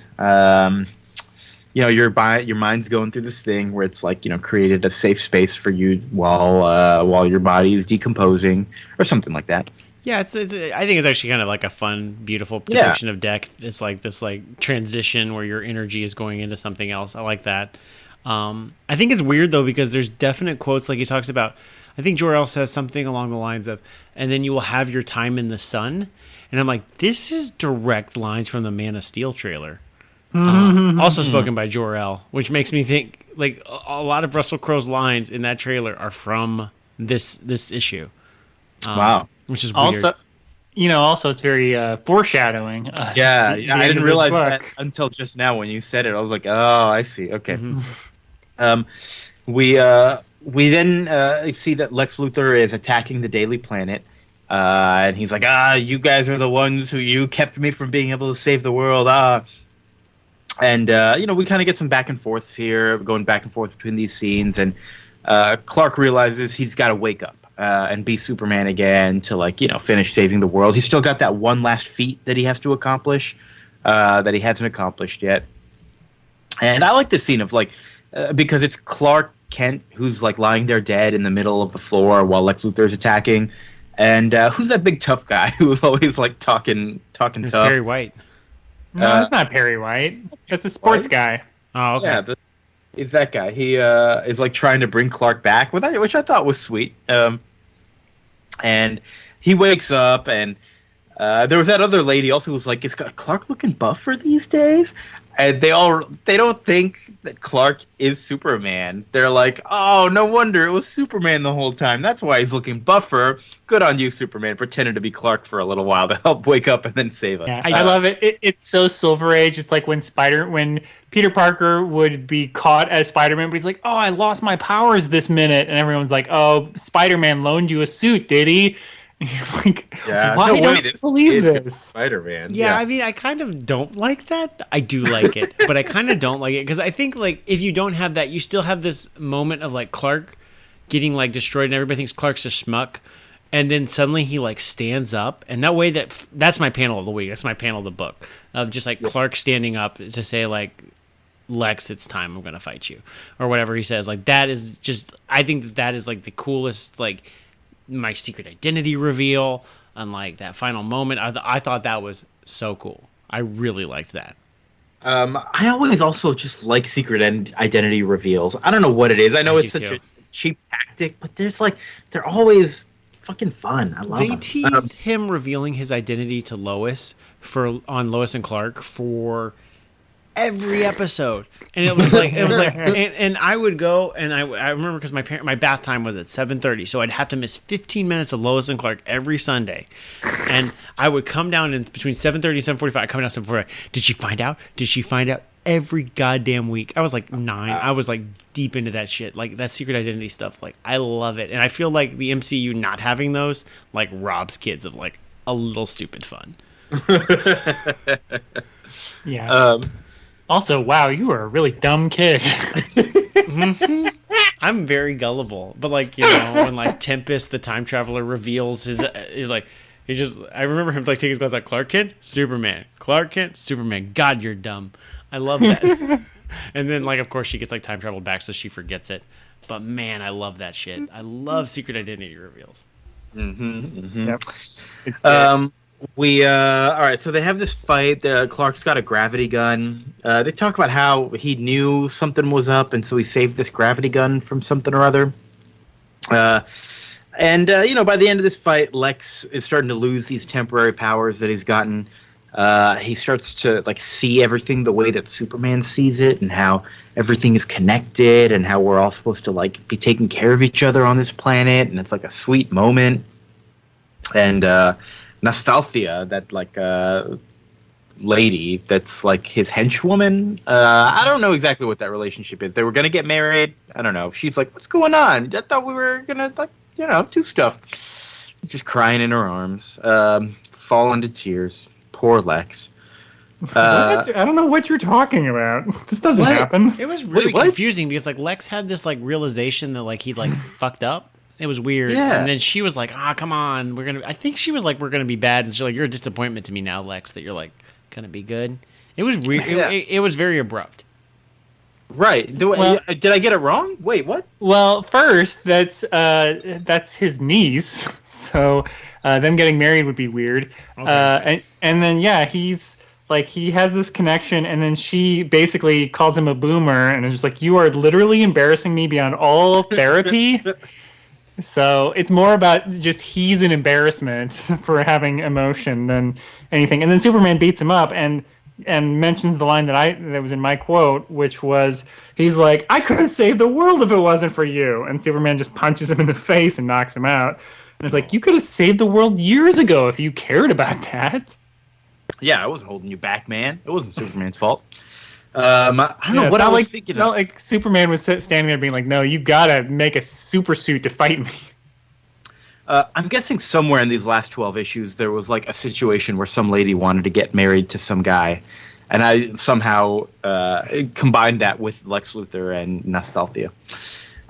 [SPEAKER 1] Your mind's going through this thing where it's like, created a safe space for you while your body is decomposing or something like that.
[SPEAKER 2] Yeah, I think it's actually kind of like a fun, beautiful depiction of death. It's like this like transition where your energy is going into something else. I like that. I think it's weird though because there's definite quotes like he talks about. I think Jor-El says something along the lines of, "And then you will have your time in the sun." And I'm like, this is direct lines from the Man of Steel trailer. Also spoken by Jor-El, which makes me think like a lot of Russell Crowe's lines in that trailer are from this issue.
[SPEAKER 1] Wow.
[SPEAKER 2] Which is weird.
[SPEAKER 3] Also it's very foreshadowing.
[SPEAKER 1] Yeah,
[SPEAKER 3] the
[SPEAKER 1] I
[SPEAKER 3] end
[SPEAKER 1] didn't
[SPEAKER 3] of this
[SPEAKER 1] realize
[SPEAKER 3] book.
[SPEAKER 1] that until just now when you said it. I was like, oh, I see. Okay. We then see that Lex Luthor is attacking the Daily Planet, and he's like, you guys are the ones you kept me from being able to save the world. And we kind of get some back and forths here, going back and forth between these scenes, and Clark realizes he's got to wake up and be Superman again to finish saving the world. He's still got that one last feat that he has to accomplish that he hasn't accomplished yet. And I like this scene of because it's Clark Kent who's lying there dead in the middle of the floor while Lex Luthor's attacking. And who's that big tough guy who was always talking
[SPEAKER 2] It's
[SPEAKER 1] tough?
[SPEAKER 2] Perry White.
[SPEAKER 3] No, it's not Perry White. That's the sports guy.
[SPEAKER 2] Oh, okay.
[SPEAKER 1] Yeah, is that guy. He is trying to bring Clark back, which I thought was sweet. And he wakes up, and there was that other lady also who was like, is Clark looking buffer these days? And they don't think that Clark is Superman. They're like, oh, no wonder it was Superman the whole time. That's why he's looking buffer. Good on you, Superman. Pretended to be Clark for a little while to help wake up and then save us.
[SPEAKER 3] Yeah, I love it. It's so Silver Age. It's like when Peter Parker would be caught as Spider-Man, but he's like, oh, I lost my powers this minute. And everyone's like, oh, Spider-Man loaned you a suit, did he? And you're like, why don't you believe this?
[SPEAKER 1] Spider-Man.
[SPEAKER 2] Yeah, I mean, I kind of don't like that. I do like it, but I kind of don't like it because I think if you don't have that, you still have this moment of Clark getting destroyed and everybody thinks Clark's a schmuck, and then suddenly he stands up, and that way that's my panel of the week. That's my panel of the book of just Clark standing up to say Lex, it's time. I'm gonna fight you, or whatever he says. That is just. I think that is the coolest my secret identity reveal and that final moment. I thought that was so cool. I really liked that.
[SPEAKER 1] I always also just like secret identity reveals. I don't know what it is. I know it's such a cheap tactic, but there's they're always fucking fun. I love
[SPEAKER 2] They
[SPEAKER 1] them.
[SPEAKER 2] teased him revealing his identity to Lois on Lois and Clark for every episode, and it was like and I would go, and I remember because my bath time was at 7:30, so I'd have to miss 15 minutes of Lois and Clark every Sunday, and I would come down in between 7:30 and 7:45. I'd come down 7:45. Did she find out? Did she find out? Every goddamn week. I was like 9. I was like deep into that shit, like that secret identity stuff. Like I love it, and I feel like the MCU not having those like robs kids of like a little stupid fun.
[SPEAKER 3] Yeah. Also, wow, you are a really dumb kid.
[SPEAKER 2] I'm very gullible, but like when like Tempest the time traveler reveals his like he just I remember him like taking his glasses like Clark Kent, Superman, Clark Kent, Superman. God, you're dumb. I love that. And then like of course she gets like time traveled back, so she forgets it. But man, I love that shit. I love secret identity reveals.
[SPEAKER 3] Yep. It's
[SPEAKER 1] all right, so they have this fight. Clark's got a gravity gun. They talk about how he knew something was up, and so he saved this gravity gun from something or other. And by the end of this fight, Lex is starting to lose these temporary powers that he's gotten. He starts to like see everything the way that Superman sees it, and how everything is connected, and how we're all supposed to like be taking care of each other on this planet, and it's like a sweet moment. And Nostalgia, that like lady that's like his henchwoman. I don't know exactly what that relationship is. They were gonna get married. I don't know. She's like, "What's going on? I thought we were gonna like do stuff." Just crying in her arms, fall into tears. Poor Lex.
[SPEAKER 3] I don't know what you're talking about. This doesn't happen.
[SPEAKER 2] It was really
[SPEAKER 1] what?
[SPEAKER 2] confusing because like Lex had this like realization that like he like fucked up. It was weird.
[SPEAKER 1] Yeah.
[SPEAKER 2] And then she was like, come on, I think she was like, we're gonna be bad, and she's like, you're a disappointment to me now, Lex, that you're like gonna be good. It was weird.
[SPEAKER 1] Yeah.
[SPEAKER 2] It was very abrupt.
[SPEAKER 1] Right. Did I get it wrong? Wait, what?
[SPEAKER 3] Well, first, that's his niece, so them getting married would be weird.
[SPEAKER 2] Okay.
[SPEAKER 3] And then he's like he has this connection, and then she basically calls him a boomer, and is just like, you are literally embarrassing me beyond all therapy. So it's more about just he's an embarrassment for having emotion than anything. And then Superman beats him up and mentions the line that was in my quote, which was, he's like, I could have saved the world if it wasn't for you. And Superman just punches him in the face and knocks him out. And it's like, you could have saved the world years ago if you cared about that.
[SPEAKER 1] Yeah, I wasn't holding you back, man. It wasn't Superman's fault. I don't know what I was thinking.
[SPEAKER 3] Not like Superman was standing there being like, no, you gotta make a super suit to fight me.
[SPEAKER 1] I'm guessing somewhere in these last 12 issues there was like a situation where some lady wanted to get married to some guy, and I somehow combined that with Lex Luthor and Nostalgia.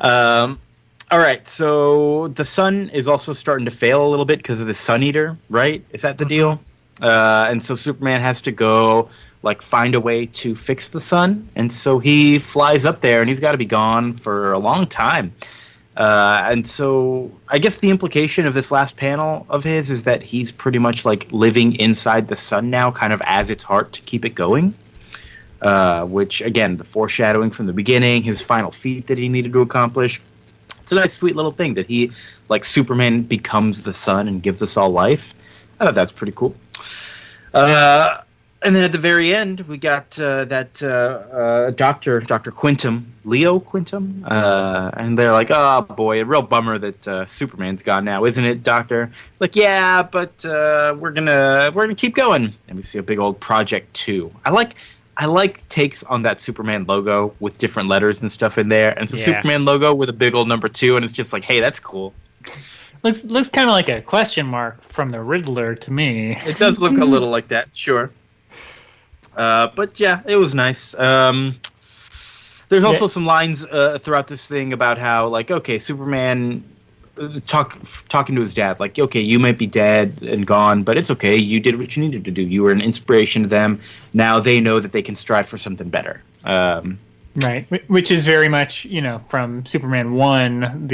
[SPEAKER 1] All right, so the sun is also starting to fail a little bit because of the Sun Eater, right? Is that the deal? And so Superman has to go like find a way to fix the sun, and so he flies up there, and he's got to be gone for a long time. And so I guess the implication of this last panel of his is that he's pretty much like living inside the sun now, kind of as its heart to keep it going. Which again, the foreshadowing from the beginning, his final feat that he needed to accomplish. It's a nice, sweet little thing that he, like Superman, becomes the sun and gives us all life. I thought that's pretty cool. And then at the very end, we got Dr. Quintum, Leo Quintum, and they're like, "Oh boy, a real bummer that Superman's gone now, isn't it, Doctor?" Like, yeah, but we're gonna keep going. And we see a big old Project 2. I like takes on that Superman logo with different letters and stuff in there, and it's a Superman logo with a big old number 2, and it's just like, hey, that's cool.
[SPEAKER 3] Looks kind of like a question mark from the Riddler to me.
[SPEAKER 1] It does look a little like that, sure. But yeah, it was nice. There's also some lines throughout this thing about how, like, okay, Superman talking to his dad, like, okay, you might be dead and gone, but it's okay. You did what you needed to do. You were an inspiration to them. Now they know that they can strive for something better. Right,
[SPEAKER 3] which is very much, from Superman 1,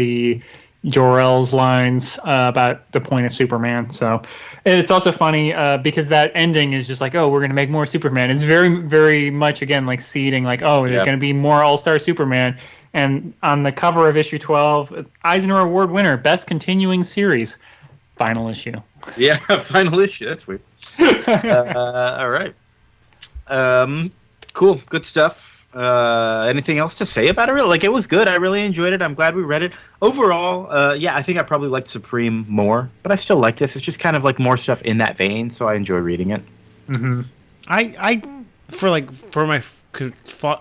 [SPEAKER 3] Jor-El's lines about the point of Superman. So it's also funny because that ending is just like, oh, we're going to make more Superman. It's very, very much, again, like seeding, like, oh, there's going to be more All-Star Superman. And on the cover of issue 12, Eisner Award winner, Best Continuing Series, final issue.
[SPEAKER 1] Yeah, final issue. That's weird. All right. Cool. Good stuff. Anything else to say about it? Like, it was good. I really enjoyed it. I'm glad we read it. Overall, yeah, I think I probably liked Supreme more, but I still like this. It's just kind of like more stuff in that vein, so I enjoy reading it.
[SPEAKER 3] Mm-hmm.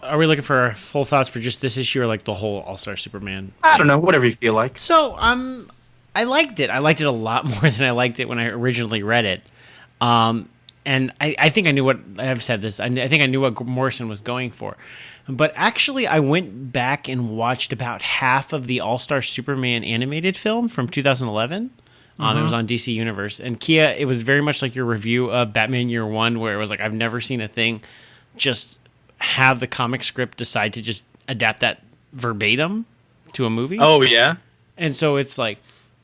[SPEAKER 2] Are we looking for our full thoughts for just this issue or like the whole All-Star Superman?
[SPEAKER 1] I don't know. Whatever you feel like.
[SPEAKER 2] So, I liked it. I liked it a lot more than I liked it when I originally read it. And I think I knew what I've said this. I think I knew what Morrison was going for, but actually, I went back and watched about half of the All-Star Superman animated film from 2011. It was on DC Universe, and Kia, it was very much like your review of Batman Year One, where it was like I've never seen a thing just have the comic script decide to just adapt that verbatim to a movie.
[SPEAKER 1] Oh yeah,
[SPEAKER 2] and so it's like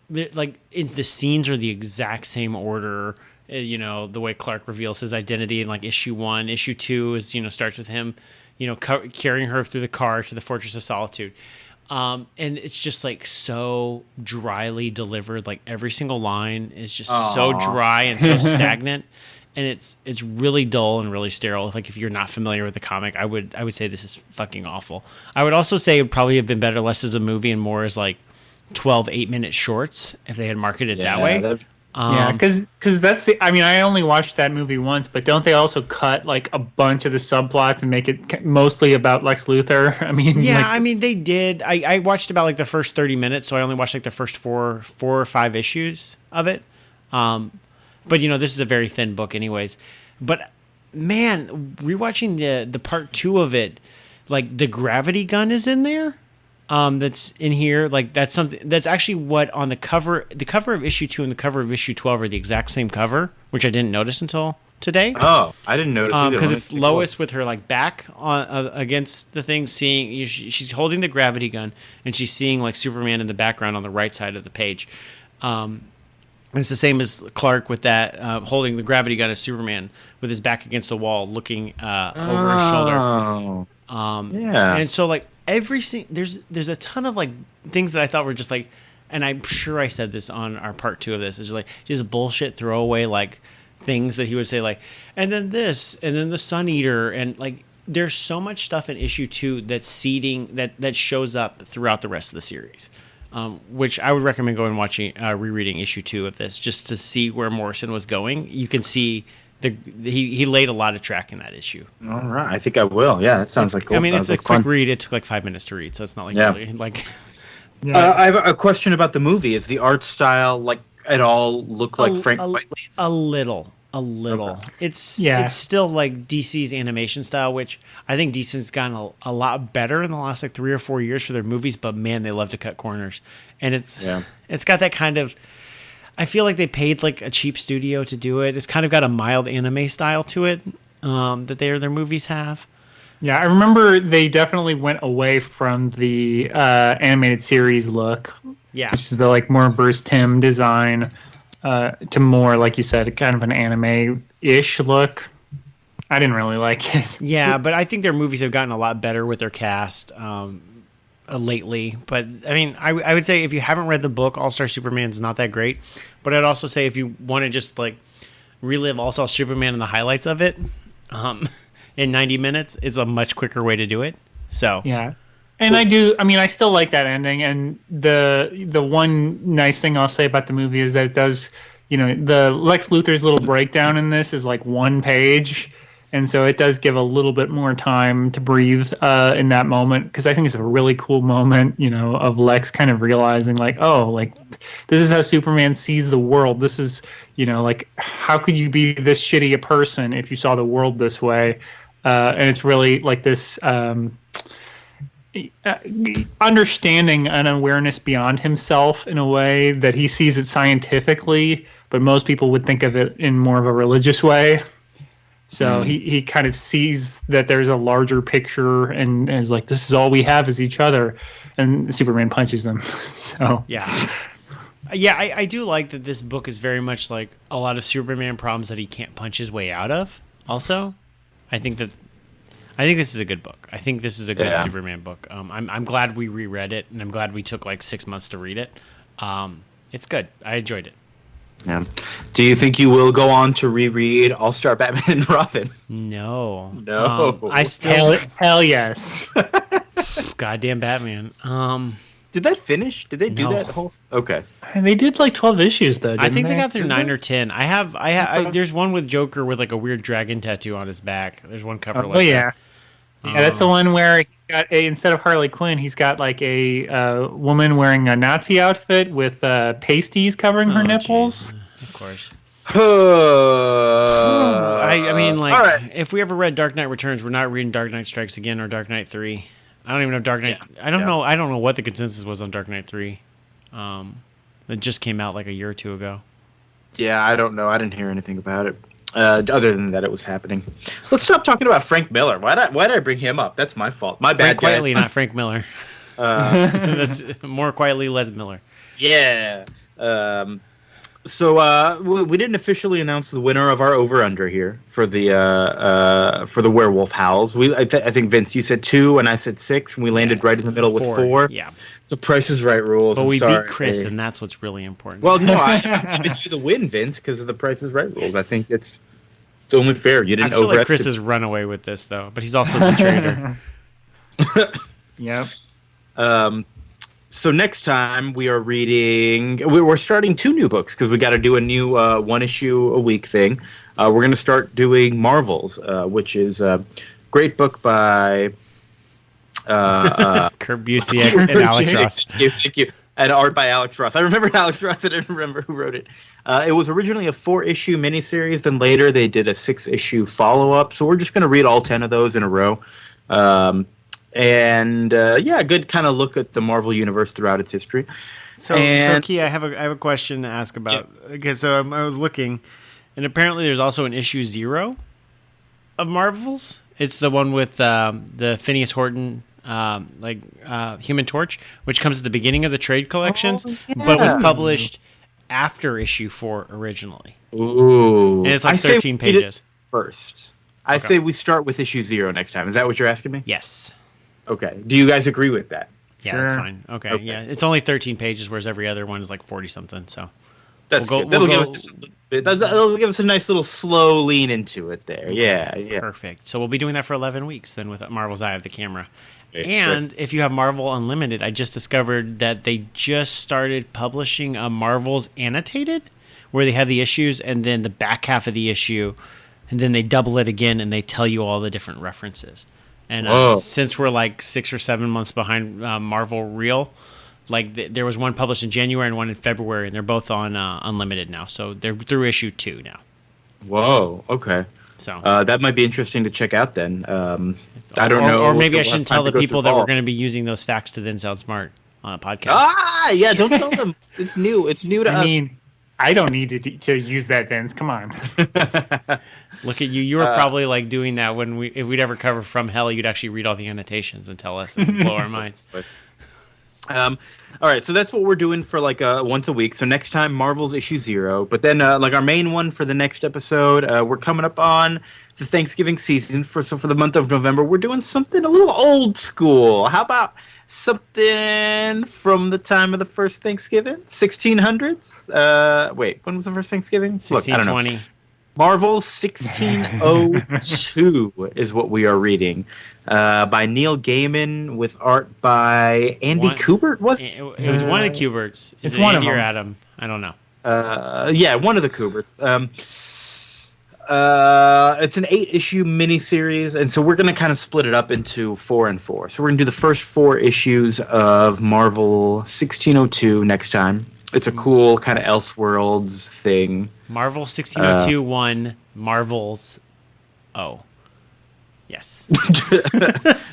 [SPEAKER 2] the scenes are the exact same order. You know, the way Clark reveals his identity in like issue 1, issue 2 is, starts with him, carrying her through the car to the Fortress of Solitude. And it's just like so dryly delivered. Like every single line is just so dry and so stagnant. And it's really dull and really sterile. Like if you're not familiar with the comic, I would say this is fucking awful. I would also say it would probably have been better less as a movie and more as like 12 8-minute shorts if they had marketed it that way.
[SPEAKER 3] Yeah, because that's I only watched that movie once, but don't they also cut like a bunch of the subplots and make it mostly about Lex Luthor?
[SPEAKER 2] They did. I watched about like the first 30 minutes, so I only watched like the first four or five issues of it. But this is a very thin book, anyways. But man, rewatching the part 2 of it, like the gravity gun is in there. That's in here. Like that's something that's actually what on the cover of issue 2 and the cover of issue 12 are the exact same cover, which I didn't notice until today.
[SPEAKER 1] Oh, I didn't notice either.
[SPEAKER 2] Because it's Lois with her like back on against the thing, she's holding the gravity gun and she's seeing like Superman in the background on the right side of the page. And it's the same as Clark with that holding the gravity gun as Superman with his back against the wall, looking over his shoulder. Yeah, and so like. There's a ton of like things that I thought were just like, and I'm sure I said this on our part 2 of this, is like just bullshit throwaway like things that he would say like, and then this, and then the Sun Eater, and like there's so much stuff in issue 2 that's seeding that shows up throughout the rest of the series, which I would recommend going and watching rereading issue 2 of this just to see where Morrison was going. You can see. He laid a lot of track in that issue.
[SPEAKER 1] All right, I think I will. Yeah, that sounds like cool.
[SPEAKER 2] I mean, it's a quick read. It took like 5 minutes to read, so it's not like really like.
[SPEAKER 1] I have a question about the movie. Is the art style like at all look like Frank Whiteley's?
[SPEAKER 2] A little. Okay. It's still like DC's animation style, which I think DC's gotten a lot better in the last like 3 or 4 years for their movies. But man, they love to cut corners, and it's got that kind of. I feel like they paid like a cheap studio to do it. It's kind of got a mild anime style to it that their movies have.
[SPEAKER 3] Yeah, I remember they definitely went away from the animated series look.
[SPEAKER 2] Yeah,
[SPEAKER 3] which is the like more Bruce Timm design to more, like you said, kind of an anime-ish look. I didn't really like it.
[SPEAKER 2] Yeah, but I think their movies have gotten a lot better with their cast. Lately, but I mean, I would say if you haven't read the book, All-Star Superman is not that great, but I'd also say if you want to just like relive All-Star Superman and the highlights of it in 90 minutes, it's a much quicker way to do it. So
[SPEAKER 3] yeah, and I still like that ending, and the one nice thing I'll say about the movie is that it does, the Lex Luthor's little breakdown in this is like 1 page. And so it does give a little bit more time to breathe in that moment, because I think it's a really cool moment, of Lex kind of realizing like, oh, like this is how Superman sees the world. This is, like how could you be this shitty a person if you saw the world this way? And it's really like this understanding and awareness beyond himself in a way that he sees it scientifically, but most people would think of it in more of a religious way. So he kind of sees that there's a larger picture and is like, this is all we have is each other. And Superman punches him. So
[SPEAKER 2] Yeah. Yeah, I do like that this book is very much like a lot of Superman problems that he can't punch his way out of. Also, I think this is a good book. I think this is a good Superman book. I'm glad we reread it, and I'm glad we took like 6 months to read it. It's good. I enjoyed it.
[SPEAKER 1] Yeah. Do you think you will go on to reread All-Star Batman and Robin?
[SPEAKER 2] No.
[SPEAKER 1] I
[SPEAKER 2] still
[SPEAKER 3] hell yes.
[SPEAKER 2] goddamn Batman.
[SPEAKER 1] Did that finish? Did they do
[SPEAKER 2] No.
[SPEAKER 1] that whole? Okay.
[SPEAKER 3] And they did like 12 issues though.
[SPEAKER 2] I think they got through
[SPEAKER 1] Did
[SPEAKER 2] 9
[SPEAKER 1] they?
[SPEAKER 2] or 10. There's one with Joker with like a weird dragon tattoo on his back. There's one cover like
[SPEAKER 3] Oh yeah.
[SPEAKER 2] that.
[SPEAKER 3] Yeah, that's the one where he's got instead of Harley Quinn, he's got like a woman wearing a Nazi outfit with pasties covering her nipples.
[SPEAKER 2] Geez. Of course.
[SPEAKER 1] I
[SPEAKER 2] I mean, like,
[SPEAKER 1] all right.
[SPEAKER 2] if we ever read Dark Knight Returns, we're not reading Dark Knight Strikes Again or Dark Knight 3. I don't even know Dark Knight.
[SPEAKER 1] Yeah.
[SPEAKER 2] I don't know. I don't know what the consensus was on Dark Knight 3. It just came out like a year or two ago.
[SPEAKER 1] Yeah, I don't know. I didn't hear anything about it. Other than that, it was happening. Let's stop talking about Frank Miller. Why did I bring him up? That's my fault. My bad.
[SPEAKER 2] Frank Quietly,
[SPEAKER 1] guys.
[SPEAKER 2] not Frank Miller. That's More Quietly, Les Miller.
[SPEAKER 1] Yeah. So we didn't officially announce the winner of our over/under here for the werewolf howls. I think Vince, you said 2 and I said 6, and we landed right in the middle with 4.
[SPEAKER 2] Yeah,
[SPEAKER 1] So Price is Right rules.
[SPEAKER 2] but
[SPEAKER 1] I'm
[SPEAKER 2] we
[SPEAKER 1] sorry.
[SPEAKER 2] beat Chris, and that's what's really important.
[SPEAKER 1] Well, no, I'm giving you the win, Vince, because of the Price is Right rules. I think it's only fair. You
[SPEAKER 2] I
[SPEAKER 1] didn't
[SPEAKER 2] feel like Chris
[SPEAKER 1] overestimate.
[SPEAKER 2] has run away with this though, but he's also the traitor.
[SPEAKER 3] Yep.
[SPEAKER 1] So next time we are reading. We're starting 2 new books because we got to do a new 1 issue a week thing. We're going to start doing Marvels, which is a great book by
[SPEAKER 2] Kurt Busiek and Alex Ross.
[SPEAKER 1] Thank you. And art by Alex Ross. I remember Alex Ross. I didn't remember who wrote it. It was originally a 4-issue miniseries. Then later they did a 6-issue follow-up. So we're just going to read all 10 of those in a row. A good kind of look at the Marvel Universe throughout its history.
[SPEAKER 2] So Key, I have a question to ask about. Yeah. Okay, so I was looking, and apparently there's also an issue 0 of Marvels. It's the one with the Phineas Horton, Human Torch, which comes at the beginning of the trade collections, but was published after issue 4 originally.
[SPEAKER 1] Ooh,
[SPEAKER 2] And it's like 13 pages.
[SPEAKER 1] First, I say we start with issue 0 next time. Is that what you're asking me?
[SPEAKER 2] Yes.
[SPEAKER 1] Okay. Do you guys agree with that?
[SPEAKER 2] Yeah,
[SPEAKER 3] Sure.
[SPEAKER 2] that's fine. Okay, yeah. It's only 13 pages, whereas every other one is like 40-something, so.
[SPEAKER 1] That's good. That'll give us just a little bit. That'll give us a nice little slow lean into it there. Yeah.
[SPEAKER 2] Perfect. So we'll be doing that for 11 weeks then with Marvel's Eye of the Camera.
[SPEAKER 1] Okay,
[SPEAKER 2] And if you have Marvel Unlimited, I just discovered that they just started publishing a Marvel's Annotated, where they have the issues and then the back half of the issue, and then they double it again and they tell you all the different references. And since we're like 6 or 7 months behind Marvel Real, like there was one published in January and one in February, and they're both on Unlimited now. So they're through issue 2 now.
[SPEAKER 1] Whoa. Okay.
[SPEAKER 2] So
[SPEAKER 1] that might be interesting to check out then. I don't know.
[SPEAKER 2] Or maybe I
[SPEAKER 1] We'll
[SPEAKER 2] shouldn't
[SPEAKER 1] have
[SPEAKER 2] tell
[SPEAKER 1] time
[SPEAKER 2] the
[SPEAKER 1] to go
[SPEAKER 2] people
[SPEAKER 1] through
[SPEAKER 2] that we're
[SPEAKER 1] all.
[SPEAKER 2] going to be using those facts to then sound smart on a podcast.
[SPEAKER 1] Yeah, don't tell them. It's new. It's new to us.
[SPEAKER 3] I mean, I don't need to use that, Vince. Come on.
[SPEAKER 2] Look at you. You were probably like doing that if we'd ever cover From Hell, you'd actually read all the annotations and tell us and blow our minds.
[SPEAKER 1] All right, so that's what we're doing for like once a week. So next time, Marvel's issue 0. But then like our main one for the next episode, we're coming up on the Thanksgiving season. For the month of November, we're doing something a little old school. How about something from the time of the first Thanksgiving, 1600s? Wait, when was the first Thanksgiving? Look, I don't know.
[SPEAKER 2] 1620.
[SPEAKER 1] Marvel's 1602 is what we are reading, by Neil Gaiman with art by Andy Kubert.
[SPEAKER 2] It was one of the Kuberts. Is
[SPEAKER 3] It's
[SPEAKER 2] it
[SPEAKER 3] one
[SPEAKER 2] Andy
[SPEAKER 3] of
[SPEAKER 2] or
[SPEAKER 3] them.
[SPEAKER 2] Adam? I don't know.
[SPEAKER 1] Yeah, one of the Kuberts. It's an 8-issue miniseries, and so we're going to kind of split it up into 4 and 4. So we're going to do the first 4 issues of Marvel 1602 next time. It's a cool kind of Elseworlds thing.
[SPEAKER 2] Marvel 1602 1, Marvel's. Oh. Yes.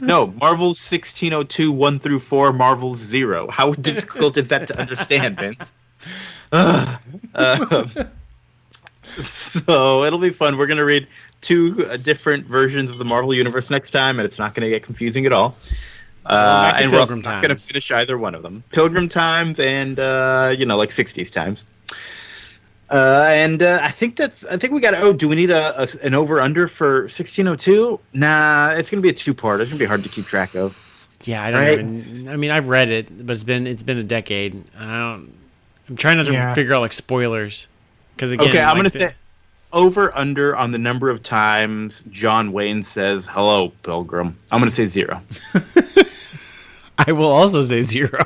[SPEAKER 1] No, Marvel's 1602 1 through 4, Marvel's 0. How difficult is that to understand, Vince? So it'll be fun. We're going to read two different versions of the Marvel Universe next time, and it's not going to get confusing at all. And we're also not going to finish either one of them. Pilgrim Times and, like 60s Times. I think we got. Oh, do we need an over under for 1602? Nah, it's gonna be a two-part. It's gonna be hard to keep track of.
[SPEAKER 2] Yeah, I don't even. I mean, I've read it, but it's been a decade. I'm trying not to figure out like spoilers, because again.
[SPEAKER 1] Okay, I'm gonna say over under on the number of times John Wayne says "Hello, Pilgrim." I'm gonna say 0.
[SPEAKER 2] I will also say 0.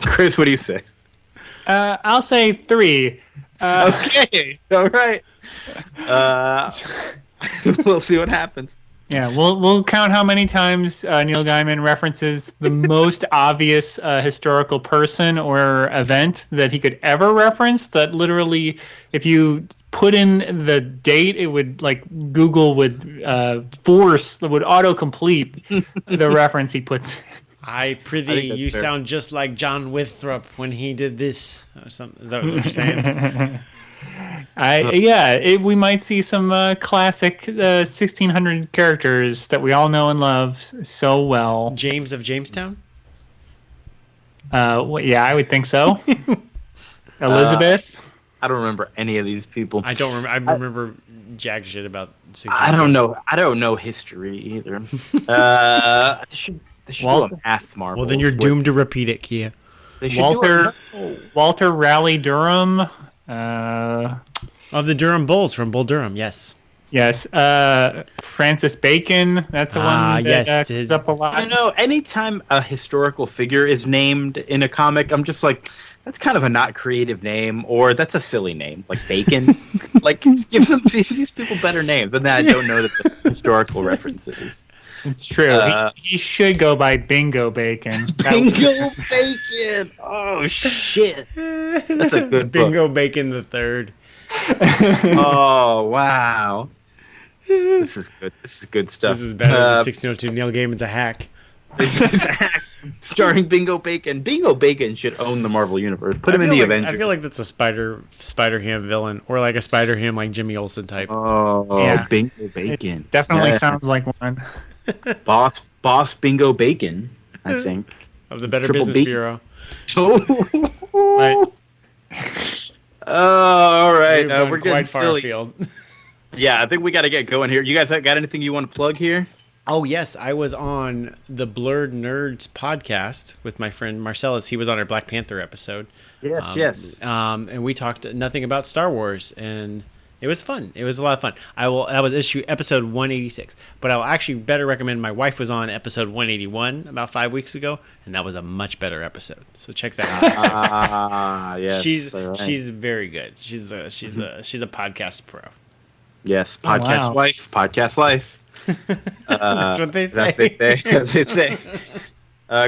[SPEAKER 1] Chris, what do you say?
[SPEAKER 3] I'll say 3.
[SPEAKER 1] Okay, all right. We'll see what happens.
[SPEAKER 3] Yeah, we'll count how many times Neil Gaiman references the most obvious historical person or event that he could ever reference. That literally, if you put in the date, it would Google would would autocomplete the reference he puts in.
[SPEAKER 2] I prithee, you fair. Sound just like John Withrop when he did this. Or something. Is that what you're saying?
[SPEAKER 3] We might see some classic 1600 characters that we all know and love so well.
[SPEAKER 2] James of Jamestown?
[SPEAKER 3] I would think so. Elizabeth?
[SPEAKER 1] I don't remember any of these people.
[SPEAKER 2] I don't remember. I remember jack shit about 1600.
[SPEAKER 1] I don't know history either. They should do a math Marvel.
[SPEAKER 2] Well, then you're doomed to repeat it, Kia.
[SPEAKER 3] Walter Raleigh Durham.
[SPEAKER 2] Of the Durham Bulls from Bull Durham, yes.
[SPEAKER 3] Yes. Francis Bacon. That's the one that comes up a lot.
[SPEAKER 1] I know. Anytime a historical figure is named in a comic, I'm just like, that's kind of a not creative name, or that's a silly name, like Bacon. Just give them these people better names, and then I don't know the historical references.
[SPEAKER 3] It's true. He should go by Bingo Bacon.
[SPEAKER 1] Bingo Bacon! Oh, shit. That's a good
[SPEAKER 2] Bingo
[SPEAKER 1] book.
[SPEAKER 2] Bacon the Third.
[SPEAKER 1] Oh, wow. This is good. This is good stuff.
[SPEAKER 2] This is better than 1602. Neil Gaiman's a hack.
[SPEAKER 1] Starring Bingo Bacon. Bingo Bacon should own the Marvel Universe. Put him in the Avengers.
[SPEAKER 2] I feel like that's a Spider-Ham villain, or like a Spider-Ham like Jimmy Olsen type.
[SPEAKER 1] Oh, yeah. Bingo Bacon.
[SPEAKER 3] It definitely sounds like one.
[SPEAKER 1] Boss Bingo Bacon, I think.
[SPEAKER 2] Of the Better Business Bureau.
[SPEAKER 1] Right. All right. We're getting silly.
[SPEAKER 2] Afield.
[SPEAKER 1] Yeah, I think we got to get going here. You guys got anything you want to plug here?
[SPEAKER 2] Oh, yes. I was on the Blurred Nerds podcast with my friend Marcellus. He was on our Black Panther episode.
[SPEAKER 1] Yes.
[SPEAKER 2] And we talked nothing about Star Wars, and it was fun. It was a lot of fun. That was episode 186. But I'll actually better recommend. My wife was on episode 181 about 5 weeks ago, and that was a much better episode. So check that out.
[SPEAKER 1] Yes.
[SPEAKER 2] She's very good. She's a podcast pro.
[SPEAKER 1] Yes, podcast wife, podcast life.
[SPEAKER 2] That's what they say.
[SPEAKER 1] That's what they say.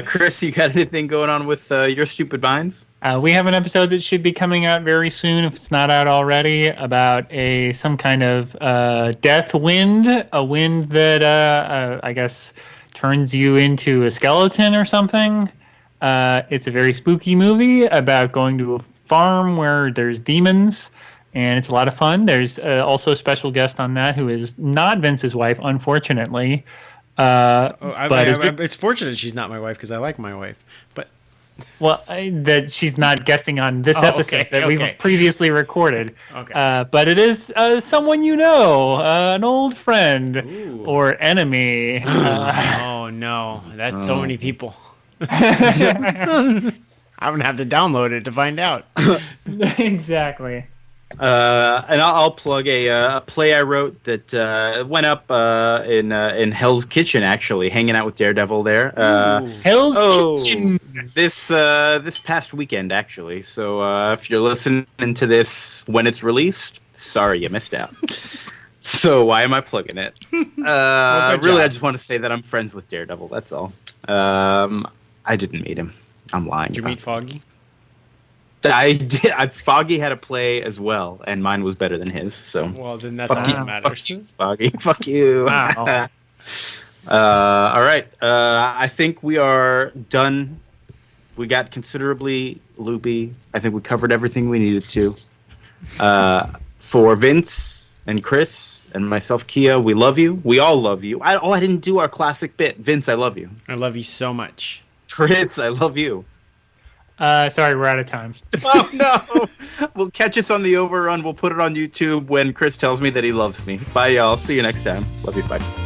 [SPEAKER 1] Chris, you got anything going on with your stupid vines?
[SPEAKER 3] We have an episode that should be coming out very soon, if it's not out already, about some kind of death wind, a wind that I guess turns you into a skeleton or something. It's a very spooky movie about going to a farm where there's demons, and it's a lot of fun. There's also a special guest on that who is not Vince's wife, unfortunately.
[SPEAKER 2] It's fortunate she's not my wife because I like my wife. But
[SPEAKER 3] that she's not guesting on this episode that we've previously recorded.
[SPEAKER 2] Okay.
[SPEAKER 3] But it is someone you know, an old friend or enemy.
[SPEAKER 2] Oh no, that's so many people. I'm gonna have to download it to find out.
[SPEAKER 3] Exactly.
[SPEAKER 1] And I'll plug a play I wrote that went up in Hell's Kitchen, actually, hanging out with Daredevil there.
[SPEAKER 3] Hell's Kitchen!
[SPEAKER 1] This past weekend, actually. So if you're listening to this when it's released, sorry you missed out. So why am I plugging it? Really, I just want to say that I'm friends with Daredevil, that's all. I didn't meet him. I'm lying.
[SPEAKER 2] Did you meet Foggy?
[SPEAKER 1] I did. Foggy had a play as well, and mine was better than his. So,
[SPEAKER 2] well, then that's all that matters.
[SPEAKER 1] Foggy, fuck you.
[SPEAKER 2] Wow.
[SPEAKER 1] All right. I think we are done. We got considerably loopy. I think we covered everything we needed to. For Vince and Chris and myself, Kia, we love you. We all love you. I didn't do our classic bit. Vince, I love you.
[SPEAKER 2] I love you so much.
[SPEAKER 1] Chris, I love you.
[SPEAKER 3] Sorry, we're out of time.
[SPEAKER 1] Oh, no. We'll catch us on the overrun. We'll put it on YouTube when Chris tells me that he loves me. Bye, y'all. See you next time. Love you. Bye.